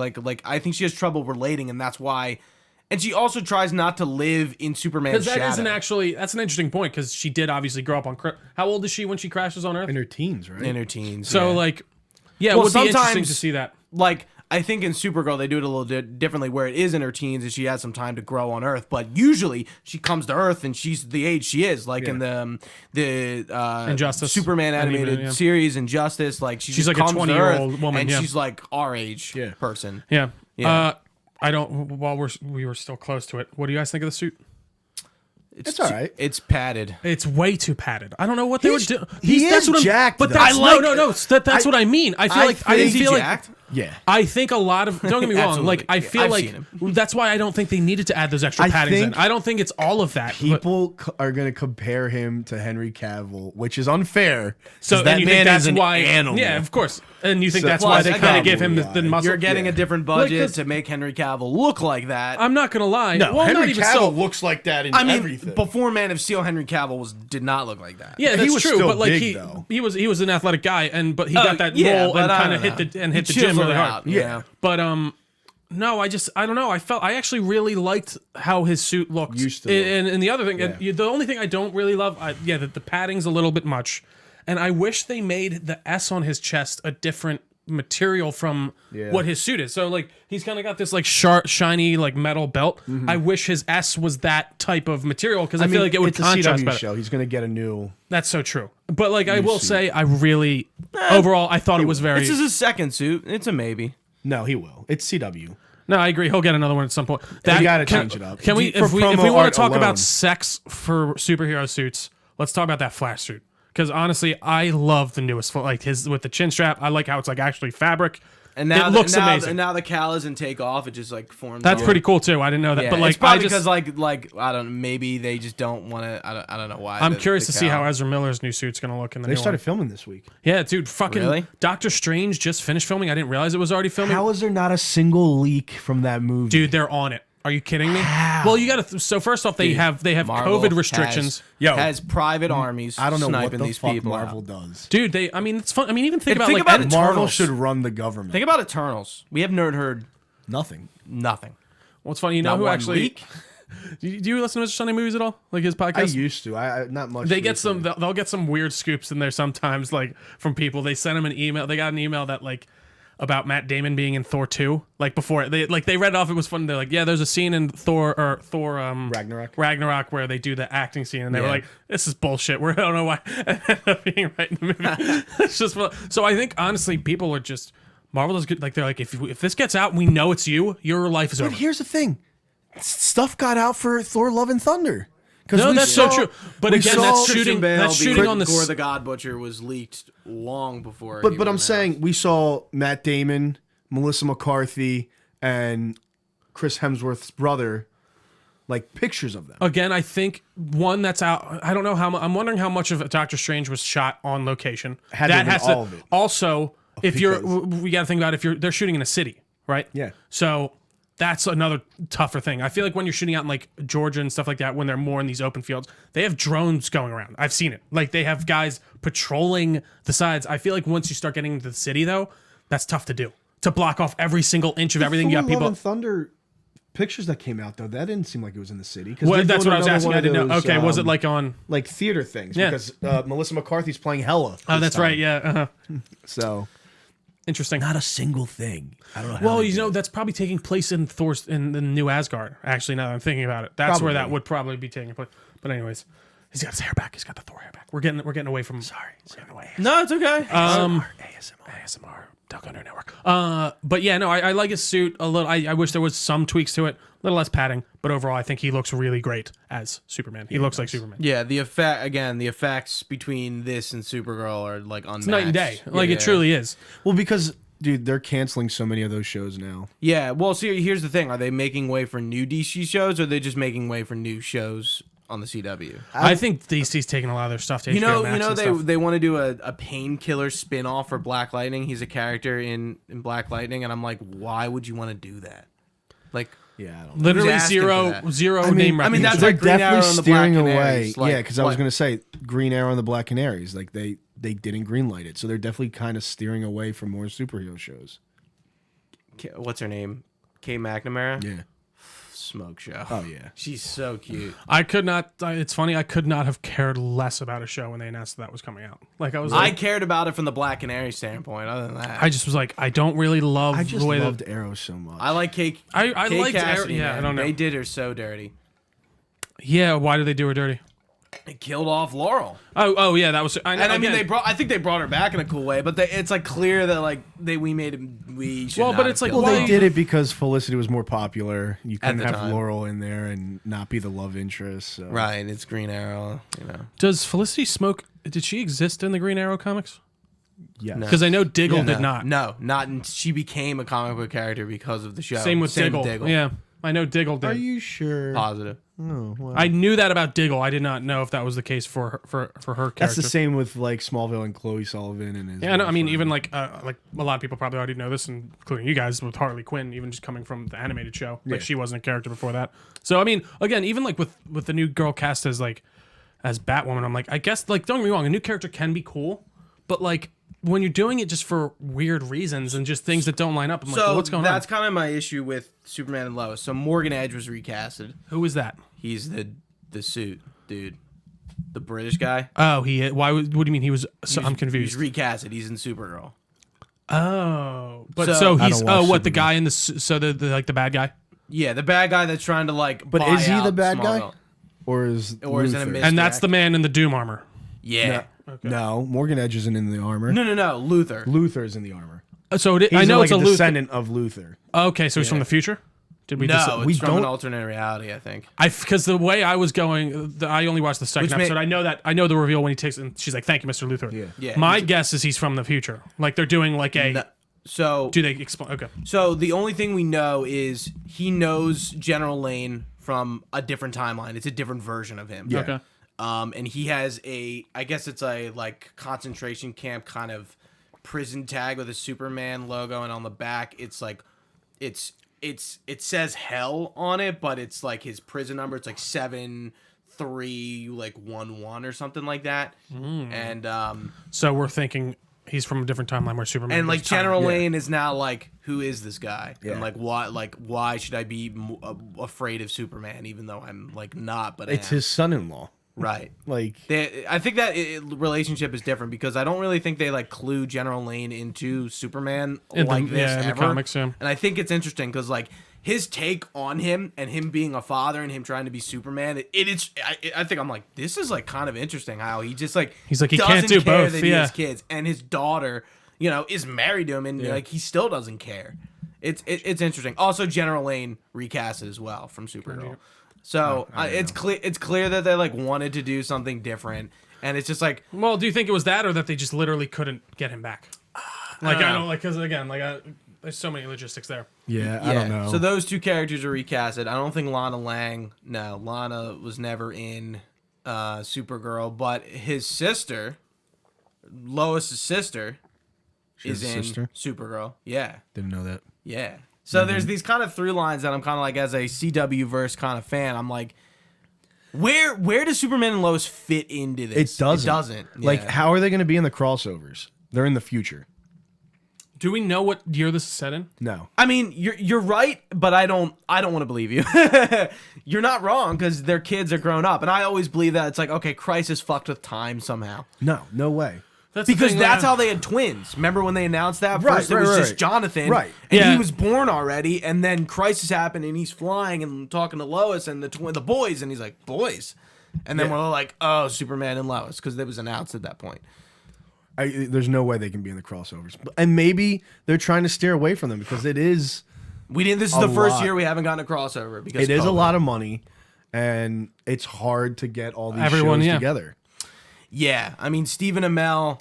I think she has trouble relating, and that's why. And she also tries not to live in Superman's Because shadow. that's an interesting point because she did obviously grow up on. How old is she when she crashes on Earth? in her teens, right? in her teens. So yeah. like, yeah, Well, it would be interesting sometimes- to see that. like I think in Supergirl they do it a little differently, where it is in her teens and she has some time to grow on Earth. But usually she comes to Earth and she's the age she is, like in the Injustice. Superman animated Animated, yeah. series, Injustice. Like she's like a comes to 20-year-old Earth, woman, and yeah. she's like our age Yeah. person. Yeah. Yeah. I don't. While we were still close to it, what do you guys think of the suit? It's all right. It's padded. It's way too padded. I don't know what they were doing. he is jacked, But though. that's I like- that's what I mean. I feel like I Is didn't he feel like. jacked? Yeah. I think a lot of don't get me wrong. Absolutely. Like I feel I've like seen him. that's why I don't think they needed to add those extra I paddings in. think I don't think it's all of that. but- People are going to compare him to Henry Cavill, which is unfair. so 'cause that and you man think that's is an why? animal. Yeah, of course. And you think So- that's Plus, why they I kind of got gave him the you. muscle? You're getting Yeah. a different budget Like, to make Henry Cavill look like that. I'm not gonna lie. No, well, Henry not even Cavill so. looks like that in I mean, everything. before Man of Steel, Henry Cavill did not look like that. Yeah, He that's was true. still But like big, though. he was an athletic guy, but he got that yeah, role but and I kind of don't hit know. the He gym chiseled really it hard. out, yeah. But no, I don't know. I actually really liked how his suit looked. Used to look. And the other thing, and Yeah. the only thing I don't really love, the padding's a little bit much, and I wish they made the S on his chest a different material from what his suit is. So like he's kind of got this like sharp, shiny like metal belt. I wish his S was that type of material because I feel like it would it's a contrast CW better. show. He's going to get a new. That's so true. But like I will say, I really overall I thought it was very. This is his second suit. It's a maybe. No, he will. It's CW. No, I agree. He'll get another one at some point. That, You got to can- change it up. Can we, For if we promo want art to talk alone. about sex for superhero suits, let's talk about that Flash suit. Because honestly, I love the newest, like his with the chin strap. I like how it's like actually fabric. And now it looks amazing. And now the cowl isn't take off; it just like forms. That's on. pretty cool too. I didn't know that, Yeah, but like it's probably I just, because like I don't. Maybe they just don't want to. I don't know why. I'm curious to see how Ezra Miller's new suit's gonna look in the They new started one. filming this week. Yeah, dude, fucking Really? Doctor Strange just finished filming. I didn't realize it was already filming. How is there not a single leak from that movie? Dude, they're on it. Are you kidding me? How? Well, you got to. So first off, they have Marvel COVID restrictions. has private armies. I don't know what sniping the these fuck people Marvel out. does. Dude, I mean, it's fun. I mean, even think about think like about it. Marvel Eternals. should run the government. Think about Eternals. We have heard Nothing. nothing. Well, it's funny. You know Not who one actually? leak. Do you listen to Mr. Sunday Movies at all? Like his podcast? I used to. I not much. They get some. recently. They'll get some weird scoops in there sometimes, like from people. They send him an email. They got an email that like about Matt Damon being in Thor 2. Like before they read it off. It was fun. They're like, yeah, there's a scene in Thor Ragnarok where they do the acting scene, and they were like, this is bullshit. I don't know why it ended up being right in the movie. It's just so I think honestly, people are just Marvel is good. Like they're like, if this gets out, and we know it's you. Your life is over. But here's the thing. Stuff got out for Thor: Love and Thunder. No, that's so true. But again, that's Christian shooting. Bale That's being shooting on the. Gore the God Butcher was leaked long before. But I'm saying we saw Matt Damon, Melissa McCarthy, and Chris Hemsworth's brother, like pictures of them. Again, I think one that's out. I don't know how. I'm wondering how much of Doctor Strange was shot on location. Had to have been all of it. Also, if you're, Because- we got to think about they're shooting in a city, right? Yeah. So that's another tougher thing. I feel like when you're shooting out in like Georgia and stuff like that, when they're more in these open fields, they have drones going around. I've seen it. Like they have guys patrolling the sides. I feel like once you start getting into the city, though, that's tough to do. To block off every single inch of everything. You got people. Love and Thunder pictures that came out though. That didn't seem like it was in the city. Well, that's what I was another asking. one I of didn't know. those, Okay, was it like on? like theater things? Yeah. Because Melissa McCarthy's playing Hela. Oh, that's right. Yeah. Uh-huh. So Interesting. not a single thing. I don't know. How Well, they you did know, it. that's probably taking place in in the new Asgard. Actually, now that I'm thinking about it, that's where that Probably. would probably be taking place. But anyways, he's got his hair back. He's got the Thor hair back. We're getting away from. Sorry, we're getting away. no, it's okay. ASMR. Delco Network. But yeah, no, I like his suit a little. I wish there was some tweaks to it, a little less padding. But overall, I think he looks really great as Superman. He looks like Superman. Yeah, the effects between this and Supergirl are like unmatched. It's night and day. Like Yeah. it truly is. Well, because dude, they're canceling so many of those shows now. Yeah, well, see, here's the thing: are they making way for new DC shows, or are they just making way for new shows on the CW? I think DC's taking a lot of their stuff to You know, HBO Max and they stuff. they want to do a painkiller spin-off for Black Lightning. He's a character in Black Lightning, and I'm like, why would you want to do that? Like, Yeah, I don't know. Literally Who's asking for that? zero I mean- name I mean, that's recognition. They're like Green Arrow definitely and the steering Black away. Canaries. Like, Yeah, because I was what? going to say Green Arrow and the Black Canaries. Like they didn't greenlight it, so they're definitely kind of steering away from more superhero shows. What's her name? Kay McNamara. Yeah. Smoke show. Oh yeah. She's so cute. I could not. It's funny. I could not have cared less about a show when they announced that was coming out. Like I was. I Like, cared about it from the Black Canary standpoint. Other than that, I just was like, I don't really love I just the way loved that. Arrow so much. I like Kate. I Kate liked Cassidy, yeah, man. I don't know. They did her so dirty. Yeah, why did they do her dirty? They killed off Laurel. Oh yeah, that was. I know, And I mean, again, I think they brought her back in a cool way, but it's like clear that like we made him. We should. Well, not but have it's like, killed well, her. they did it because Felicity was more popular. You couldn't the have time. Laurel in there and not be the love interest. So. Right. It's Green Arrow. You know. Does Felicity Smoke? Did she exist in the Green Arrow comics? Yes. No. Because I know Diggle Yeah. did not. No, not. She became a comic book character because of the show. Same with Diggle. Yeah, I know Diggle did. Are you sure? Positive. Oh, well. I knew that about Diggle. I did not know if that was the case for her character. That's the same with like Smallville and Chloe Sullivan and his. Yeah, I mean, girlfriend. even like a lot of people probably already know this, including you guys, with Harley Quinn, even just coming from the animated show, like Yeah. she wasn't a character before that. So I mean, again, even like with the new girl cast as Batwoman, I'm like, I guess like don't get me wrong, a new character can be cool, but like when you're doing it just for weird reasons and just things that don't line up, I'm like, So well, what's going that's on? kind of my issue with Superman and Lois. So Morgan Edge was recasted. Who is that? He's the suit dude, the British guy. Oh, what do you mean he was? So, I'm He's confused. recasted. He's in Supergirl. Oh, but So- so I he's don't watch the Superman. guy in the like the bad guy, Yeah, the bad guy that's trying to like. But buy is he the out bad guy? Smallville. or is Or is it a Luther? mis- and that's the man in the Doom armor. Yeah. No, Morgan Edge isn't in the armor. No. Luther. Luther's in the armor. So He's I know like it's a a Luther. descendant of Luther. Okay, so he's from the future. Did we? No, we it's from an don't- alternate reality, I think. Because the way I was going, I only watched the second Which may- episode. I know the reveal when he takes and she's like, "Thank you, Mr. Luther." Yeah, My he's a- guess is he's from the future. Like they're doing like a. No, so Do they explain? Okay. So the only thing we know is he knows General Lane from a different timeline. It's a different version of him. Yeah. Okay. And he has I guess it's a like concentration camp kind of prison tag with a Superman logo, and on the back it's like it's it says hell on it, but it's like his prison number. It's like 7-3-1-1 or something like that. And So we're thinking he's from a different timeline where Superman. and like goes time. General Lane is now like, who is this guy? Yeah. And like why should I be afraid of Superman even though I'm like not? But It's I am. his son-in-law. Right. Like, I think that relationship is different because I don't really think they like clue General Lane into Superman like this in ever. the comics, yeah. And I think it's interesting because like his take on him and him being a father and him trying to be Superman, I think I'm like, this is like kind of interesting how he just like He's like, he doesn't can't do care both, that he yeah. has kids, and his daughter, you know, is married to him and like he still doesn't care. It's interesting. Also, General Lane recasted as well from Supergirl. So it's clear that they like wanted to do something different, and it's just like, Well, do you think it was that, or that they just literally couldn't get him back? Like I don't like because again, there's so many logistics there. yeah, I don't know. So those two characters are recasted. I don't think Lana Lang. No, Lana was never in Supergirl, but his sister, Lois's sister, is has a in sister? Supergirl. Yeah, Didn't know that. yeah. So there's these kind of through lines that I'm kind of like, as a CW verse kind of fan, I'm like, where does Superman and Lois fit into this? It doesn't. It doesn't. Like, Yeah. how are they going to be in the crossovers? They're in the future. Do we know what year this is set in? No. I mean, you're right, but I don't want to believe you. You're not wrong because their kids are grown up, and I always believe that it's like, okay, Christ is fucked with time somehow. No way. That's the Because thing, that's like, how they had twins. Remember when they announced that? Right, First it right, was right. just Jonathan. Right. And Yeah. he was born already, and then Crisis happened, and he's flying and talking to Lois and the boys, and he's like, boys. And then Yeah. we're all like, oh, Superman and Lois, because it was announced at that point. There's no way they can be in the crossovers. And maybe they're trying to steer away from them because it is This is A the first lot. year we haven't gotten a crossover because it is a COVID. lot of money, and it's hard to get all these Everyone, shows yeah. together. Yeah, I mean, Stephen Amell,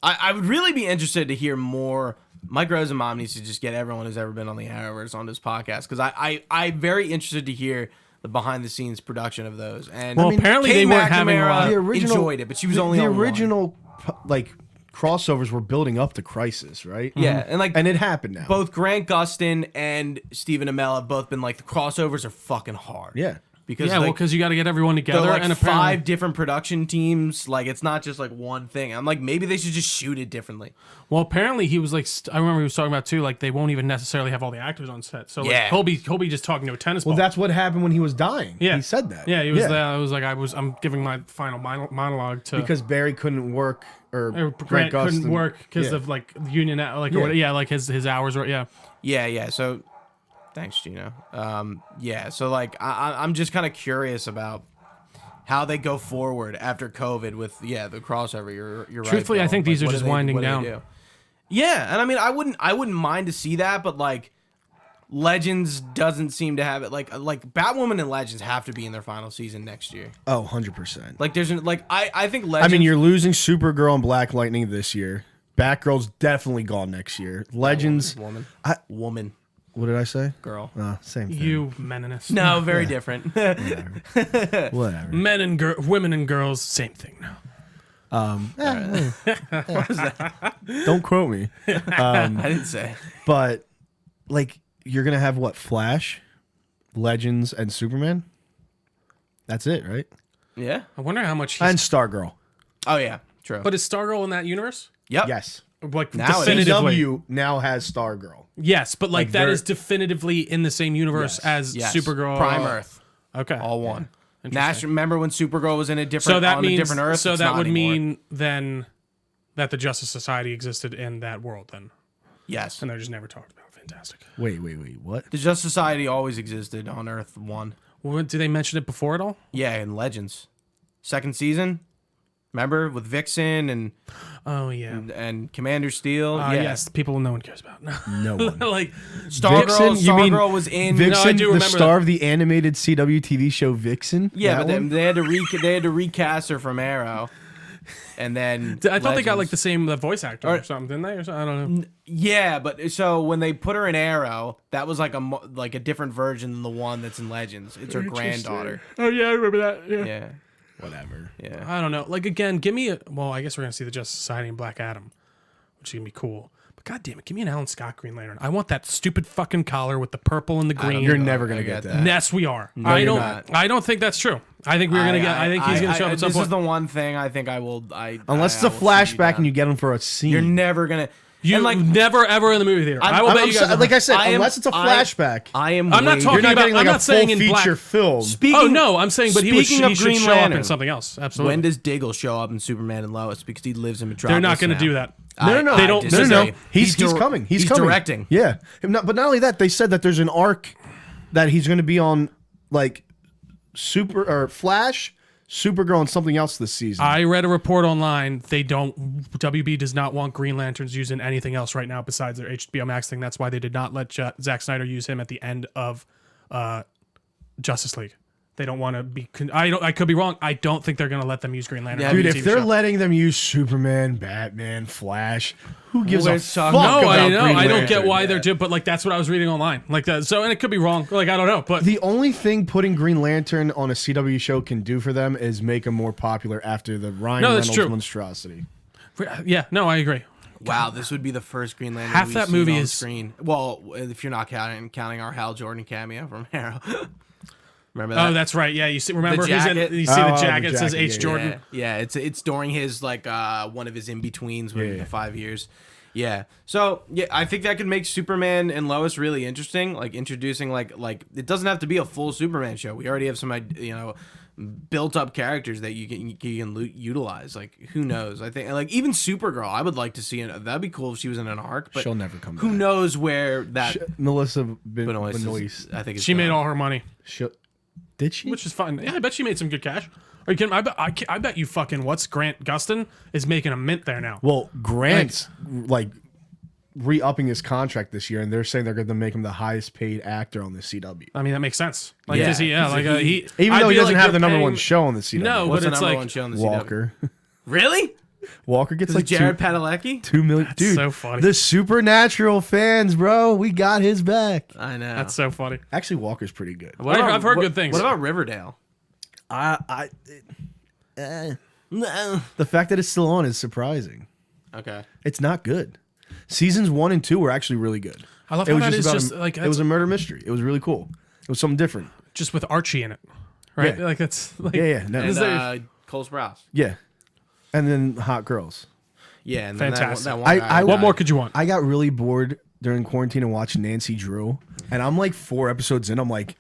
I would really be interested to hear more. Mike Rosenbaum needs to just get everyone who's ever been on the Arrowverse on this podcast because I'm very interested to hear the behind-the-scenes production of those. And Well, apparently Kate they weren't having a McNamara lot. The original- enjoyed it, but she was only the on one. original like crossovers were building up to Crisis, right? Yeah, and like And it happened now. both Grant Gustin and Stephen Amell have both been like, the crossovers are fucking hard. Yeah. because Yeah, well, because you got to get everyone they're together, like and apparently, 5 different production teams. Like, it's not just like one thing. I'm like, maybe they should just shoot it differently. well, apparently he was like, I remember he was talking about too, like they won't even necessarily have all the actors on set, so like, Yeah. he'll be just talking to a tennis Well, ball. that's what happened when he was dying. Yeah, He said that. Yeah, he was there. I was like, I'm giving my final monologue to Because Barry couldn't work, or Grant couldn't Gustin- work because yeah. of like union, like Yeah. or what, yeah, like his hours were Yeah. So, thanks, Gino. Yeah. So, like, I'm just kind of curious about how they go forward after COVID with the crossover. You're right. Truthfully, I Bill. think these Like, are what just do they- winding what do they down. do? Yeah, and I mean, I wouldn't mind to see that, but like, Legends doesn't seem to have it. Like Batwoman and Legends have to be in their final season next year. Oh, 100%. Like, I think I Legends. mean, you're losing Supergirl and Black Lightning this year. Batgirl's definitely gone next year. Legends. woman, What did I say? girl. Same thing. You meninist. No, very different. Whatever. Men and women and girls, same thing now. Don't quote me. I didn't say. But, like, you're going to have what? Flash, Legends, and Superman? That's it, right? Yeah. I wonder how much. And Stargirl. Oh yeah. True. But is Stargirl in that universe? yep. Yes. Like Now it is. definitively. CW now has Stargirl. Yes, but like that they're- is definitively in the same universe Yes. as Yes. Supergirl. Prime Earth. Okay. All one. Interesting. Nash, remember when Supergirl was in a different So that on means a different Earth? so It's that not would anymore. mean then that the Justice Society existed in that world then, yes. and they're just never talked about. Fantastic. Wait. What? The Justice Society always existed on Earth 1. Well, did they mention it before at all? Yeah, in Legends. Second season. Remember with Vixen Oh yeah. and Commander Steel? Yeah. Yes, people no one cares about. No one. Like Stargirl, you mean Stargirl was in Vixen, I do the remember star of the animated CW TV show Vixen? Yeah, That but one? they had to recast her from Arrow. And then I thought they got like Legends. the voice actor or something, didn't they? Or something? I don't know. Yeah, but so when they put her in Arrow, that was like a different version than the one that's in Legends. It's her granddaughter. Oh yeah, I remember that. Yeah. Yeah. Whatever. Yeah. I don't know. Like again, give me a. Well, I guess we're gonna see the Justice Society and Black Adam, which is gonna be cool. God damn it, give me an Alan Scott Green Lantern. I want that stupid fucking collar with the purple and the green. You're never gonna get that. Yes, we are. No, I you're don't. not. I don't think that's true. I think we're gonna get. I think he's gonna show up at some This point. is the one thing I think I will. Unless it's a flashback and you get him for a scene. You're never gonna. You and like never ever in the movie theater. I will bet you guys. Like I said, unless it's a flashback. I'm not waiting. talking You're not about- getting like I'm a not saying full in black. feature film. Speaking, Oh no, I'm saying, but he speaking of should Green show up in Lantern, something else. Absolutely. When does Diggle show up in Superman and Lois? Because he lives in Metropolis. They're not going to now. do that. No. They don't. No. No. He's coming. He's coming. directing. Yeah. But not only that, they said that there's an arc that he's going to be on, like Flash, Supergirl, and something else this season. I read a report online. WB does not want Green Lanterns used in anything else right now besides their HBO Max thing. That's why they did not let Zack Snyder use him at the end of Justice League. They don't want to be. I could be wrong. I don't think they're going to let them use Green Lantern. Yeah, Dude, on the if TV they're show. letting them use Superman, Batman, Flash, who gives a fuck No, about I know. Green I don't get Lantern? why they're doing, but like that's what I was reading online. Like that. So, and it could be wrong. Like I don't know, but The only thing putting Green Lantern on a CW show can do for them is make them more popular after the Ryan No, that's Reynolds true. monstrosity. yeah, no, I agree. Wow, this would be the first Green Lantern Half we've that seen movie on is- screen. Well, if you're not counting our Hal Jordan cameo from Arrow. Remember that? Oh, that's right. Yeah, you see. Remember, The he's in. jacket. You see Oh, the the jacket says jacket, H. yeah, Jordan. Yeah, it's during his like one of his in betweens with Yeah. the 5 years. Yeah. So yeah, I think that could make Superman and Lois really interesting. Like introducing like it doesn't have to be a full Superman show. We already have some built up characters that you can utilize. Like who knows? I think like even Supergirl. I would like to see it. That'd be cool if she was in an arc. But She'll never come who back. knows where that Melissa Benoist is- Benoist. I think it's She made done. all her money, Did she? which is fine. Yeah, I bet she made some good cash. Are you kidding? I bet you fucking Grant Gustin is making a mint there now. Well, Grant's like re-upping his contract this year, and they're saying they're going to make him the highest paid actor on the CW. I mean, that makes sense. Like, Yeah, does he? Yeah, like he. Even I though he feel doesn't like have you're the number paying- one show on the CW. No, What's but the it's number like one show on the CW? Walker. Really? Walker gets Is like it Jared Padalecki? 2 million. Dude, so funny. the Supernatural fans, bro, we got his back. I know. That's so funny. Actually, Walker's pretty good. I've heard good things. What about Riverdale? The fact that it's still on is surprising. Okay. It's not good. Seasons 1 and 2 were actually really good. I love It how was that just is about just like it was a murder mystery. It was really cool. It was something different. just with Archie in it, right? Yeah. Like that's like Yeah. No. And Is there- Cole Sprouse. Yeah. And then Hot Girls. Yeah, and then Fantastic. That one I- guy I- what died. more could you want? I got really bored during quarantine and watched Nancy Drew, and I'm like 4 episodes in. I'm like,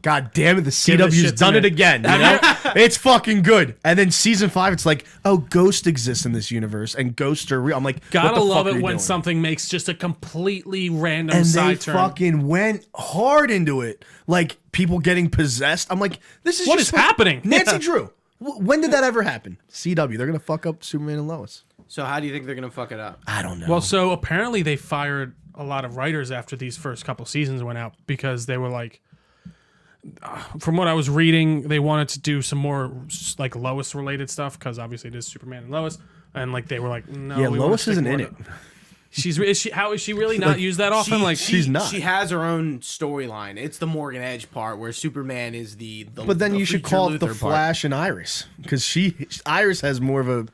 God damn it, the Give this CW's shit to done me. it again. You know? It's fucking good. And then season 5, it's like, oh, Ghost exists in this universe, and ghosts are real. I'm like, what Gotta the love fuck are it you when doing? something makes just a completely random And they side turn. fucking went hard into it, like people getting possessed. I'm like, this is What just is happening? Nancy Yeah. Drew. When did that ever happen? CW, they're gonna fuck up Superman and Lois. So how do you think they're gonna fuck it up? I don't know. Well, so apparently they fired a lot of writers after these first couple seasons went out because they were like, from what I was reading, they wanted to do some more like Lois related stuff because obviously it is Superman and Lois, and like they were like, no, yeah, we wanna Lois stick isn't more in to- it. How is she really not Like, used that often? Like she's not. She has her own storyline. It's the Morgan Edge part where Superman is the But then the you should Preacher call it the Luther part. Flash and Iris, because Iris has more of a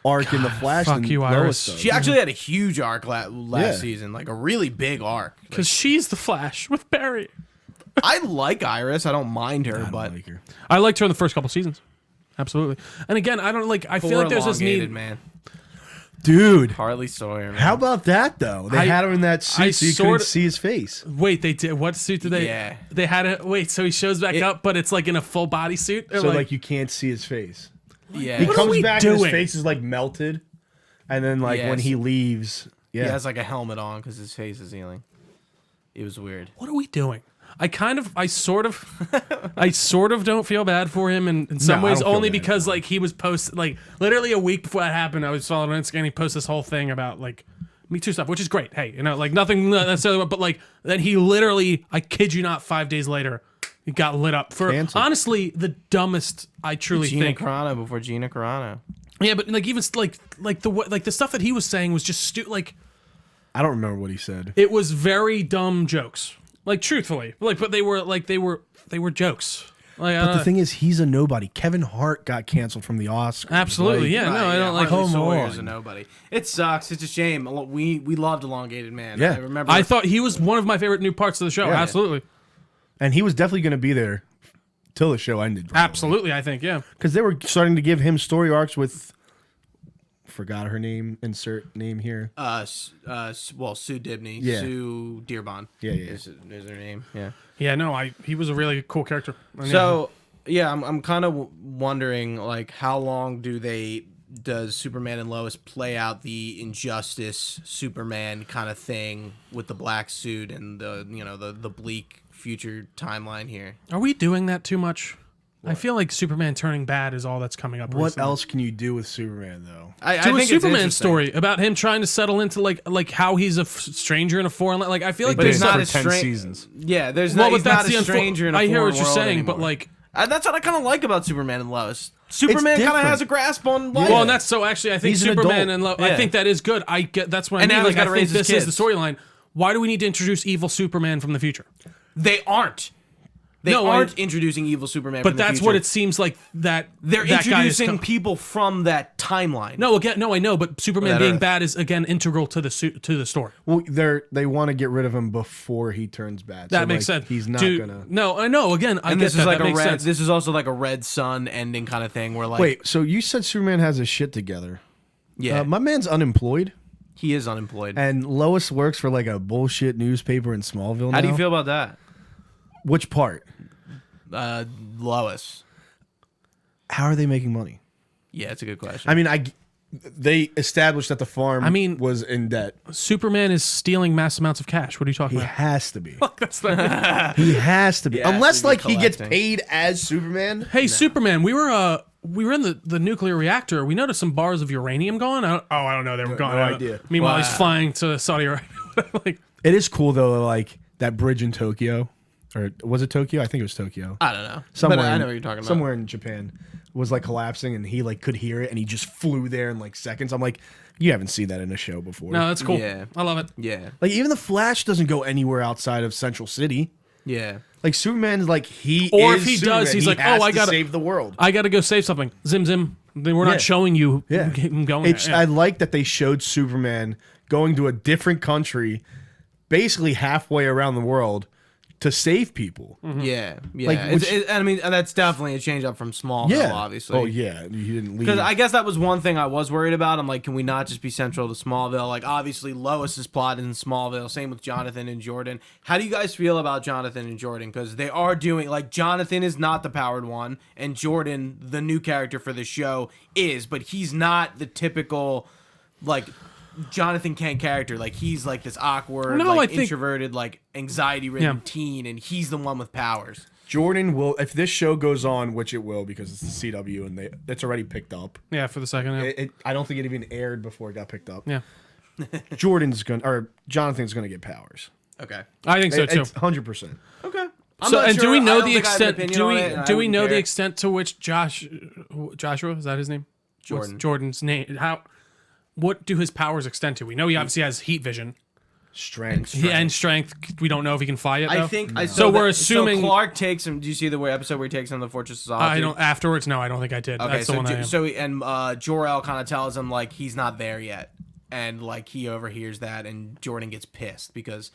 arc in the Flash fuck than you, Lois Iris. does. She actually had a huge arc last Yeah. season, like a really big arc. Like, because she's the Flash with Barry. I like Iris. I don't mind her, I don't but like her. I liked her in the first couple seasons. Absolutely. And again, I don't like. I feel like there's this elongated, need. man. Dude, Harley Sawyer. Man. how about that though? They had him in that I suit so you couldn't sorta- see his face. Wait, they did. What suit did they? Yeah. They had it. Wait, so he shows back up, but it's like in a full body suit. Or So like you can't see his face. Yeah. He What are comes we back and his doing? face is like melted, and then like when Yes. he leaves, He yeah, has like a helmet on because his face is healing. It was weird. what are we doing? I sort of don't feel bad for him in some No, I ways, don't feel only bad because for him. like he was like literally a week before that happened. I was following on Instagram. He posted this whole thing about like Me Too stuff, which is great. Hey, like nothing necessarily, but like then he literally, I kid you not, 5 days later, he got lit up for Canceled. honestly the dumbest. I truly Gina think. Carano before Gina Carano. Yeah, but like even the stuff that he was saying was just like. I don't remember what he said. It was very dumb jokes. Like truthfully, like but they were jokes. Like, But the thing is, he's a nobody. Kevin Hart got canceled from the Oscars. absolutely, yeah. No, I don't like. Harley come Sawyer's on. a nobody. It sucks. It's a shame. We loved Elongated Man. Yeah. I remember. I thought he was one of my favorite new parts of the show. Yeah. Absolutely, And he was definitely going to be there till the show ended. absolutely. I think, yeah. Because they were starting to give him story arcs with, forgot her name, insert name here. Sue Dibney. Yeah. Sue Dearborn. Yeah. Is her name. Yeah. Yeah, no, he was a really cool character. And So yeah, I'm kind of wondering like how long does Superman and Lois play out the Injustice Superman kind of thing with the black suit and the bleak future timeline here? are we doing that too much? I feel like Superman turning bad is all that's coming up. What recently. else can you do with Superman, though? I Do a think it's Superman interesting. story about him trying to settle into like how he's a stranger in a foreign land. Like I feel like But there's he's not. not a 10 strange. seasons. Yeah, there's Well, not. but He's that's not a the stranger in a I hear foreign what you're world saying, anymore. but like. That's what I kind of like about Superman and Lois. Superman kind of different. has a grasp on life. Well, and that's so actually, I think He's an Superman adult. and I Yeah. think that is good. I get that's what And I now mean. he's Like, I gotta think raise his this is the kids. storyline. Why do we need to introduce evil Superman from the future? They aren't. They No, aren't introducing evil Superman. But from the that's future. what it seems like that They're that guy is introducing people from that timeline. No, again, no, I know, but Superman That being Earth. bad is again integral to the story. Well, they want to get rid of him before he turns bad. That So, makes like, sense. He's not Dude, gonna. No, I know. Again, I and get this that. is like that a makes red. sense. This is also like a Red Sun ending kind of thing where like Wait, so you said Superman has his shit together? yeah, My man's unemployed, he is unemployed. and Lois works for like a bullshit newspaper in Smallville. How do you now? feel about that, Which part? Lois? How are they making money? Yeah, it's a good question. I mean, they established that the farm I mean- was in debt. Superman is stealing mass amounts of cash. What are you talking He about? has to be. That's not- He has to be. Yeah, Unless so like you're he gets collecting. paid as Superman. Hey, Superman, we were in the nuclear reactor. We noticed some bars of uranium gone. I don't know. They were gone. no idea. Meanwhile, Wow. he's flying to Saudi Arabia. Like, It is cool though, like that bridge in Tokyo, or was it Tokyo? I think it was Tokyo. I don't know. Somewhere but I in- know what you're talking about. Somewhere in Japan was like collapsing, and he like could hear it, and he just flew there in like seconds. I'm like, you haven't seen that in a show before. no, that's cool. Yeah. I love it. Yeah, Like even the Flash doesn't go anywhere outside of Central City. yeah. Like Superman's like he. Or is if he Superman. does, he's He like, has oh, I to gotta save the world. I got to go save something. Zim zim. We're Yeah. not showing you. Yeah, him going. It's there. Yeah. I like that they showed Superman going to a different country, basically halfway around the world, to save people. Yeah, yeah. Like, I mean, and that's definitely a change up from Smallville, Yeah, obviously. Oh yeah, you didn't leave. Because I guess that was one thing I was worried about. I'm like, can we not just be central to Smallville? Like, obviously, Lois is plotted in Smallville. Same with Jonathan and Jordan. How do you guys feel about Jonathan and Jordan? Because they are doing, like, Jonathan is not the powered one, and Jordan, the new character for the show, is. But he's not the typical, like, Jonathan Kent character. Like, he's, like, this awkward, No, like, I think- introverted, like, anxiety-ridden Yeah. teen, and he's the one with powers. Jordan will, if this show goes on, which it will because it's the CW and it's already picked up. Yeah, for the second. Yeah. I don't think it even aired before it got picked up. Yeah. Jonathan's gonna get powers. Okay. I think so too. It's 100%. Okay. I'm So, not and do sure. we I know don't the think I have an extent? opinion Do on we it, and I do we wouldn't know the care. extent to which Joshua is that his name? Jordan. What's Jordan's name? What do his powers extend to? We know he obviously has heat vision Strength. and strength. We don't know if he can fly yet. I though. think So we're assuming- So Clark takes him. Do you see the episode where he takes him to the Fortress of Solitude? I don't. Afterwards, no, I don't think I did. Okay, That's the so one I am. Jor-El kind of tells him like he's not there yet, and like he overhears that, and Jordan gets pissed because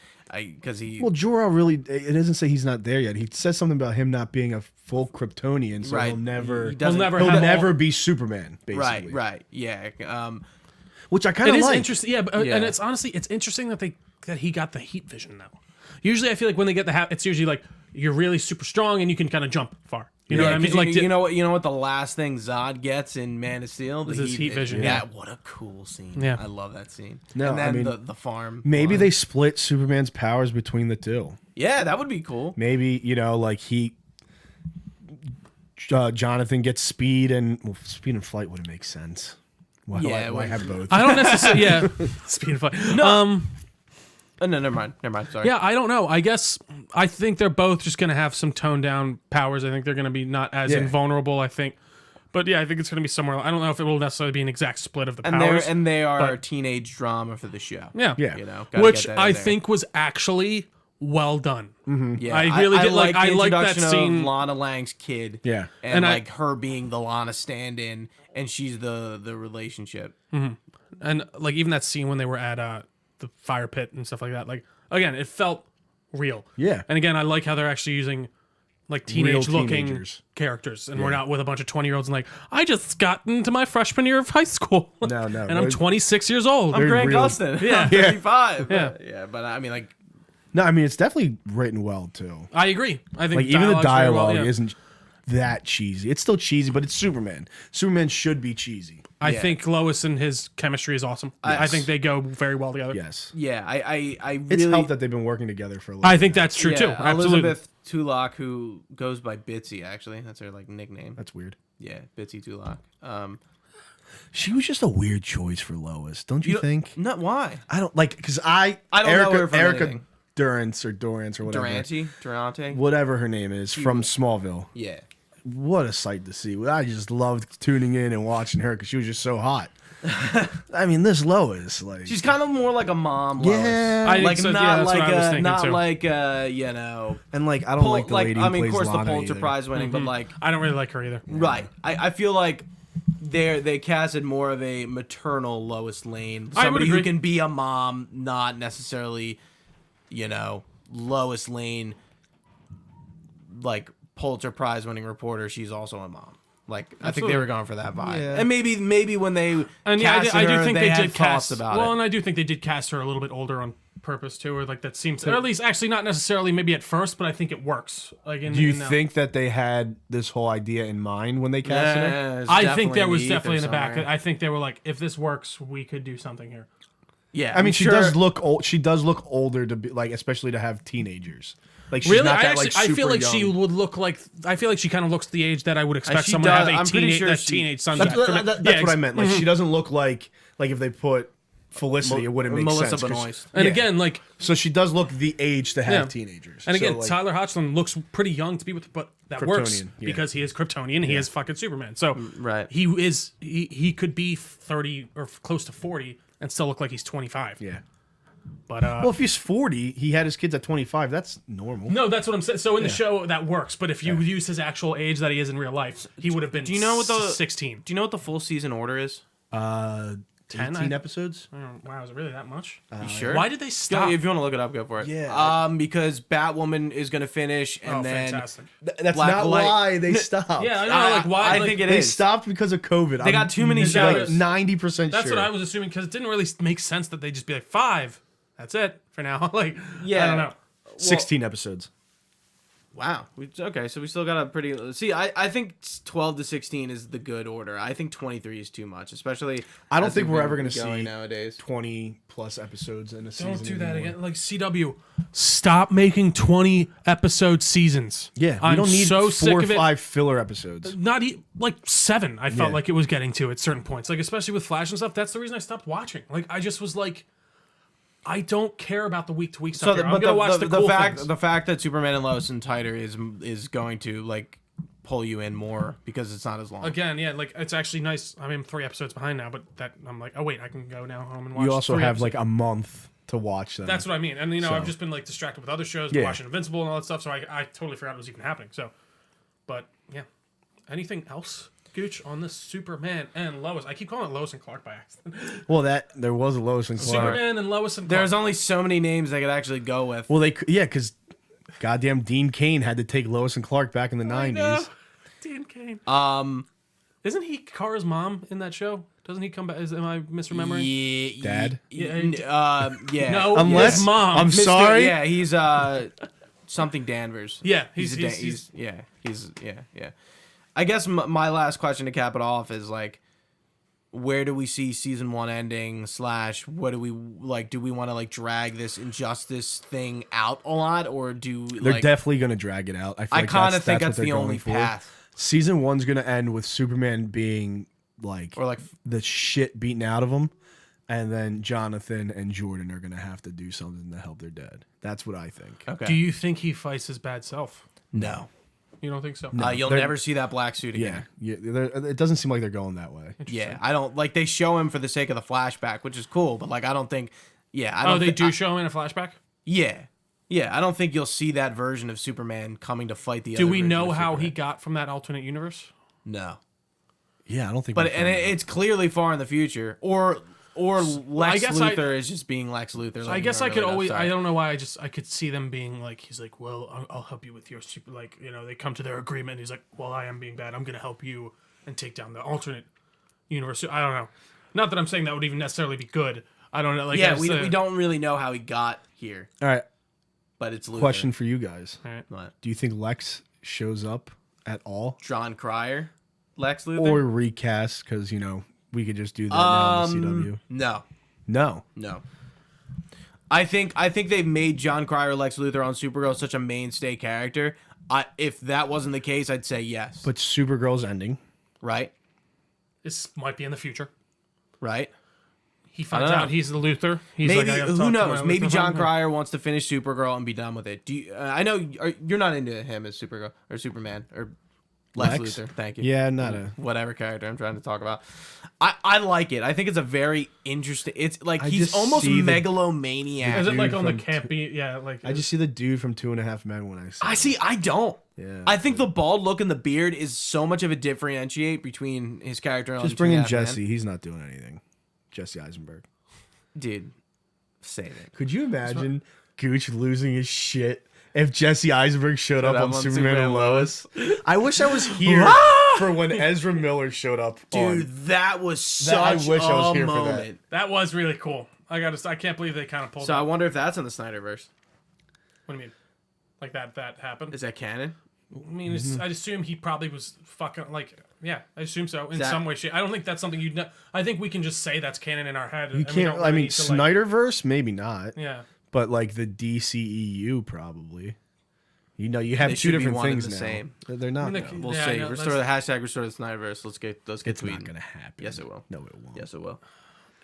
he Well, Jor-El really, it doesn't say he's not there yet. He says something about him not being a full Kryptonian, so Right. he'll never, He doesn't- He'll he'll have never be Superman, basically. right, yeah. Which I kind It of is like. interesting, yeah, but, Yeah. and it's honestly it's interesting that he got the heat vision now. Usually, I feel like when they get the it's usually like you're really super strong and you can kind of jump far. You know what I mean? 'cause Like you know what the last thing Zod gets in Man of Steel? The Is his heat vision, Yeah, yeah. what a cool scene. Yeah. I love that scene. No, and then I mean, the farm. Maybe one. they split Superman's powers between the two. Yeah, that would be cool. Maybe, like Jonathan gets speed and speed and flight wouldn't make sense. Why, Yeah, why well, have both? I don't necessarily. Yeah, speed of flight. No. Oh, no, never mind. Sorry. Yeah, I don't know. I think they're both just gonna have some toned down powers. I think they're gonna be not as Yeah. invulnerable. I think, but yeah, I think it's gonna be somewhere. I don't know if it will necessarily be an exact split of the and powers. they are but- teenage drama for the show. Yeah, Yeah. You know, gotta which get that I in there. think was actually well done. Yeah, I really did like. the I like that introduction of scene. Lana Lang's kid. Yeah. and And like her being the Lana stand-in, and she's the relationship. And like even that scene when they were at the fire pit and stuff like that. Like again, it felt real. Yeah. And again, I like how they're actually using like teenage-looking teenagers. characters, and we're not with a bunch of 20-year-olds and like I just got into my freshman year of high school. No, and I'm 26 years old. I'm Grant real. Gustin. Yeah. I'm 35. Yeah. yeah. But I mean, like, No, I mean it's definitely written well too. I agree. I think Like even the dialogue's very well, dialogue yeah. isn't that cheesy. It's still cheesy, but it's Superman. Superman should be cheesy. I Yeah. think Lois and his chemistry is awesome. I think they go very well together. Yes. yeah, I It's really. helped that they've been working together for a little I think that's true yeah, too. Absolutely. Elizabeth Tulloch, who goes by Bitsy, actually, that's her like nickname. That's weird. Yeah, Bitsy Tulloch. She was just a weird choice for Lois, don't you think? Not why. I don't like because I don't know Erica, her from Erica anything. Durance or whatever, Durante. whatever her name is from Smallville. Yeah. What a sight to see! I just loved tuning in and watching her because she was just so hot. I mean, this Lois, like She's kind of more like a mom. Yeah. Lois. I think like so, yeah, not that's what like I was thinking, not too. like you know. and like I don't like the lady. I who mean, of plays course, the Lana Pulitzer either. Prize winning, but like, I don't really like her either. right? I feel like they casted more of a maternal Lois Lane, I would somebody who agree. can be a mom, not necessarily, you know, Lois Lane, like Pulitzer Prize winning reporter. She's also a mom. Like I think they were going for that vibe, Yeah. and maybe when they And yeah, casted I do her, think they they had did thoughts cast. about Well, it. and I do think they did cast her a little bit older on purpose too, or like that seems, or at least actually not necessarily maybe at first, but I think it works. Like, Do you think that they had this whole idea in mind when they casted her? Yeah, it's I think there in was the ether definitely in the back. somewhere. I think they were like, if this works, we could do something here. Yeah, I mean, I'm she sure- does look old. She does look older to be like, especially to have teenagers. Like she's Really, not I that actually, like I super feel like young. she would look like. I feel like she kind of looks the age that I would expect she someone to does. have a I'm pretty teenage, sure that she- teenage son. That's, from it. that's Yeah, what I meant. Like she doesn't look like if they put Felicity, it wouldn't make Melissa sense. 'cause- Benoist. And yeah. again, like, So she does look the age to have Yeah. teenagers. and So, again, like, Tyler Hoechlin looks pretty young to be with, but that works Kryptonian, yeah. because he is Kryptonian. He is fucking Superman. So right. He could be 30 or close to 40 and still look like he's 25. yeah. But Well, if he's 40, he had his kids at 25. That's normal. no, that's what I'm saying. So in the show that works, but if you use his actual age that he is in real life, he would have been. Do you know what the 16? Do you know what the full season order is? 10, 18 episodes? Oh, wow, is it really that much? You sure? Why did they stop? If you want to look it up, go for it. Yeah. Because Batwoman is going to finish, and Oh, then fantastic. That's Black not Light- why they stopped. Yeah, I know. Like why? I like, think it They is. stopped because of COVID. They got too many like shows. 90% That's sure. what I was assuming because it didn't really make sense that they just be like 5. That's it for now. Like Yeah. I don't know. 16 episodes. Wow. Okay, so we still got a pretty. See, I think 12 to 16 is the good order. I think 23 is too much, especially. I don't as think we've we're been ever going to going see nowadays. 20 plus episodes in a season. Don't do that anymore. again. Like CW, stop making 20 episode seasons. Yeah, we I'm don't need so 4 sick or of it. 5 filler episodes. Not like 7. I felt Yeah. like it was getting to at certain points. Like especially with Flash and stuff. That's the reason I stopped watching. Like I just was like, I don't care about the week to week stuff. So, I'm gonna watch the cool fact things. fact that Superman and Lois and Tighter is going to like pull you in more because it's not as long. Again, yeah, like it's actually nice. I mean, I'm 3 episodes behind now, but that I'm like, oh wait, I can go now home and watch. You also 3 have episodes. like a month to watch them. That's what I mean. And you know, So- I've just been like distracted with other shows, Yeah. watching Invincible and all that stuff. So I totally forgot it was even happening. So, but yeah, anything else, Gooch, on this Superman and Lois? I keep calling it Lois and Clark by accident. Well, there was a Lois and Clark. Superman and Lois and Clark. There's only so many names they could actually go with. Well, because goddamn Dean Cain had to take Lois and Clark back in the 90s. No. Dean Cain. Isn't he Kara's mom in that show? Doesn't he come back? Am I misremembering? Yeah, Dad? yeah. No, Unless his mom. I'm Mr. sorry. Yeah, he's something Danvers. Yeah, he's yeah. I guess my last question to cap it off is like, where do we see season 1 ending? / what do we like? Do we want to like drag this injustice thing out a lot, or do They're like, definitely going to drag it out. I feel I like kind of think what that's they're the going only for. path. Season 1's going to end with Superman being like, Or like, the shit beaten out of him, and then Jonathan and Jordan are going to have to do something to help their dad. That's what I think. okay, Do you think he fights his bad self? no. You don't think so? You'll they're- never see that black suit again. Yeah, it doesn't seem like they're going that way. Yeah, I don't like. They show him for the sake of the flashback, which is cool, but like, I don't think. Yeah, I don't. Oh, they do show him in a flashback. Yeah, Yeah, I don't think you'll see that version of Superman coming to fight the other Do we version know of how he Superman. got from that alternate universe? No. Yeah, I don't think. But we find out. it's clearly far in the future. Or Lex guess Luthor is just being Lex Luthor. So I guess I could always. I don't know why. I could see them being like. He's like, well, I'll help you with your super. Like, they come to their agreement. And he's like, well, I am being bad. I'm gonna help you and take down the alternate universe. I don't know. Not that I'm saying that would even necessarily be good. I don't know. Like, Yeah, we don't really know how he got here, All right. but it's Luthor. Question for you guys: What? Do you think Lex shows up at all, John Cryer, Lex Luthor? or recast? Because we could just do that now in the CW. No. No. I think they've made John Cryer, Lex Luthor on Supergirl such a mainstay character. If that wasn't the case, I'd say yes. But Supergirl's ending. Right? This might be in the future. Right? He finds out he's the Luthor. He's Maybe, like, I gotta who talk to knows? my Maybe Luthor John friend. Cryer wants to finish Supergirl and be done with it. Do you, I know you're not into him as Supergirl or Superman or Lex Luthor. Thank you. Yeah, not a. Whatever character I'm trying to talk about. I like it. I think it's a very interesting. It's like I he's just almost see the- Is megalomaniac. it like Dude on the from campy? Yeah, like I just see the dude from 2.5 Men when I see. I see. I don't. Yeah. I think the bald look and the beard is so much of a differentiate between his character. Just on bring in 2.5 Men. Jesse. He's not doing anything. Jesse Eisenberg. Dude. Save it. Could you imagine Gooch losing his shit if Jesse Eisenberg showed up on Superman and Lois? I wish I was here for when Ezra Miller showed up. Dude, that was such I wish I was a here for that. moment. that was really cool. I can't believe they kind of pulled. So that. I wonder if that's in the Snyderverse. What do you mean? Like that happened? Is that canon? I mean, I'd assume he probably was fucking like, yeah, I assume so in That- some way, shape. I don't think that's something you'd know. I think we can just say that's canon in our head. You can't. I mean, Snyderverse maybe not. Yeah. But like the DCEU probably. You have They two should be different one and things the now. same. They're not. I mean, though. We'll Yeah, I see. know, Restore the hashtag restore the Snyderverse. Let's get It's tweeting. not gonna happen. Yes, it will. No, it won't. Yes, it will.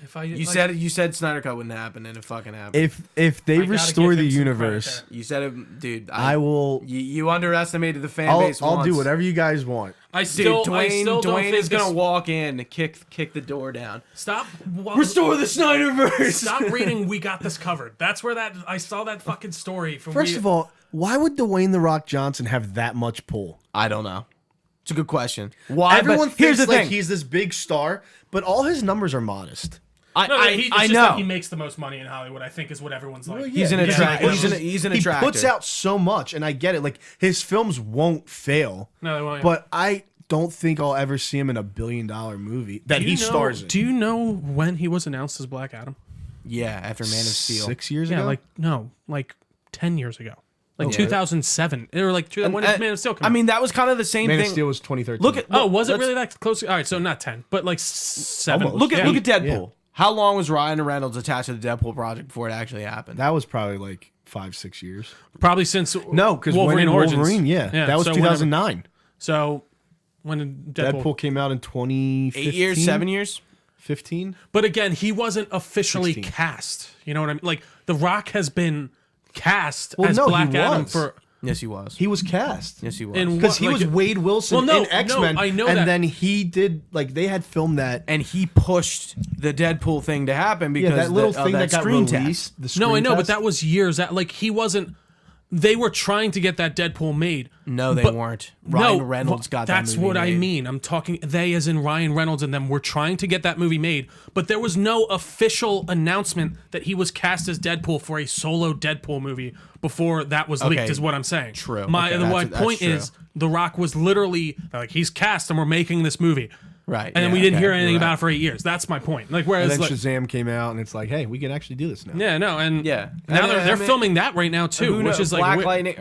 If I You said Snyder Cut wouldn't happen, and it fucking happened. If they I gotta restore give the him some universe, credit You said it, dude. I will. You underestimated the fan I'll base. do once. whatever you guys want. I Dude, still Dwayne don't is think gonna this- walk in and kick the door down. Stop. Restore the Snyderverse. Stop reading. We got this covered. That's where I saw that fucking story from. First of all, why would Dwayne the Rock Johnson have that much pull? I don't know. It's a good question. Why? Everyone But here's thinks the like thing. he's this big star, but all his numbers are modest. I it's just know. that he makes the most money in Hollywood. I think is what everyone's like. He's an Yeah, attractor. yeah. He's an He attractor. puts out so much, and I get it. Like his films won't fail, No, they won't. but I don't think I'll ever see him in a $1 billion movie that he stars in. Do you know when he was announced as Black Adam? Yeah, after Man of Steel. 6 years Yeah, ago. like 10 years ago. Like Yeah. 2007. They were like, when did Man of Steel come I out? mean, that was kind of the same Man thing. of Steel was 2013. Look at. Oh, was it let's- really that close? All right, so not 10, but like 7. Almost. Look at Yeah. look at Deadpool. Yeah. How long was Ryan Reynolds attached to the Deadpool project before it actually happened? that was probably like 5-6 years. Probably since No, because Wolverine Origins. Wolverine, that was so 2009. So when did Deadpool came out in 2015. 8 years, 7 years. 15. But again, he wasn't officially 16. cast. You know what I mean? Like The Rock has been cast Well, as no, he Black Adam was. for Yes, he was. He was cast. Yes, he was. in Because he what, was like, Wade Wilson Well, no, in X-Men. no, I know and that. then he did, like, they had filmed that. and he pushed the Deadpool thing to happen because Yeah, that little of thing that got screen released. test. The No, I screen know, but test. that was years. That like he wasn't. They were trying to get that Deadpool made. No, they But- weren't. Ryan Reynolds got that That's movie what I made. mean. I'm talking they as in Ryan Reynolds and them were trying to get that movie made, but there was no official announcement that he was cast as Deadpool for a solo Deadpool movie before that was leaked. Okay. Is what I'm saying. True. My Okay, my that's point true. is The Rock was literally like he's cast and we're making this movie. Right. And then yeah, we didn't okay, hear anything you're about right. it for 8 years. That's my point. Like And whereas then like, Shazam came out, and it's like, hey, we can actually do this now. yeah, no, and Yeah. now I they're mean, filming that right now too, Who which knows? is like Black Lightning.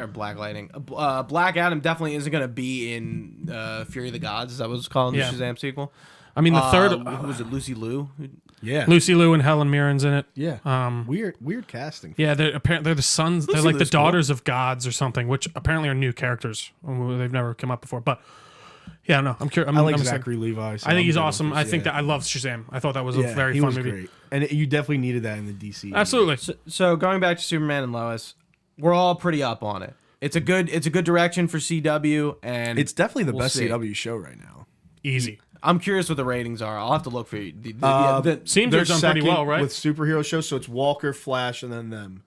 Black Adam definitely isn't going to be in Fury of the Gods. Is that what it's called in Yeah. the Shazam sequel? I mean the third Who was it? Lucy Liu. Yeah. Lucy Liu and Helen Mirren's in it. Yeah. Weird casting. Yeah, they're apparently they're the sons. They're Lucy like the Liu's cool. daughters of gods or something, which apparently are new characters. They've never come up before. But yeah, no, I'm curious. I like I'm Zachary Levi. so I think I'm he's good with awesome. this, I think yeah. that I love Shazam. I thought that was a Yeah, very he fun was movie. great. And you definitely needed that in the DC. Absolutely. So going back to Superman and Lois, we're all pretty up on it. It's a good direction for CW, and It's definitely the We'll best see. CW show right now. Easy. I'm curious what the ratings are. I'll have to look for you. Seems They're they've done pretty second well, right? with superhero shows, so it's Walker, Flash, and then them.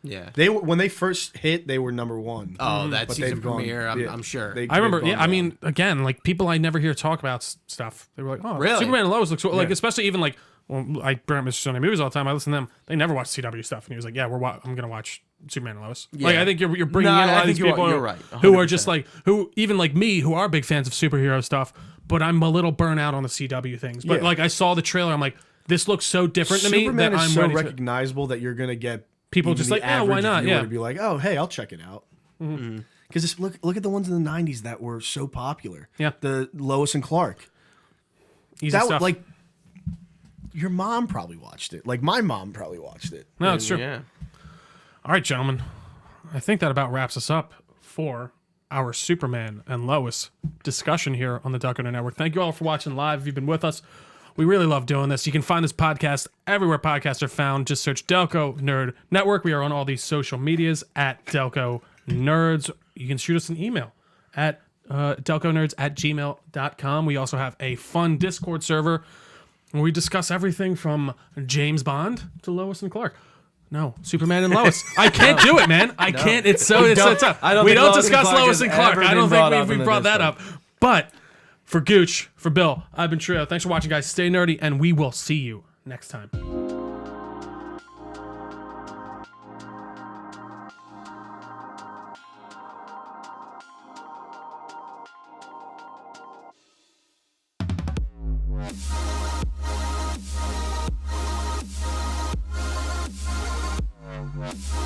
Yeah. They were, when they first hit, they were number one. Oh, that But season they've gone- premiere, yeah, I'm sure. I remember. they've Yeah, gone I mean, down. again, like people I never hear talk about stuff. They were like, "Oh, Really? Superman and Lois looks like," Yeah. especially even like, well, I bring up Mr. Sunday movies all the time. I listen to them. They never watch CW stuff, and he was like, "Yeah, I'm gonna watch Superman and Lois." Like, Yeah. I think you're bringing No, in a I lot of think these people you're right, who are 100%. just like even like me, who are big fans of superhero stuff, but I'm a little burnt out on the CW things. But Yeah. like, I saw the trailer, I'm like, this looks so different to me Superman that is I'm so ready to. recognizable that you're gonna get People even just the like, "Oh, why average not?" viewer Yeah. to be like, "Oh, hey, I'll check it out." Because look at the ones in the '90s that were so popular. Yeah. The Lois and Clark. Easy That stuff. like your mom probably watched it. Like my mom probably watched it. No, it's true. Yeah. All right, gentlemen. I think that about wraps us up for our Superman and Lois discussion here on the Delco Network. Thank you all for watching live. If you've been with us, we really love doing this. You can find this podcast everywhere podcasts are found. Just search Delco Nerd Network. We are on all these social medias at Delco Nerds. You can shoot us an email at delconerds@gmail.com. We also have a fun Discord server where we discuss everything from James Bond to Lois and Clark. No, Superman and Lois. I can't do it, man. I can't. It's so tough. I don't We think don't Lois and discuss Clark Lois has and Clark. ever I been don't brought think up we in brought this that up. But for Gooch, for Bill, I've been Trio. Thanks for watching, guys. Stay nerdy, and we will see you next time. Wow.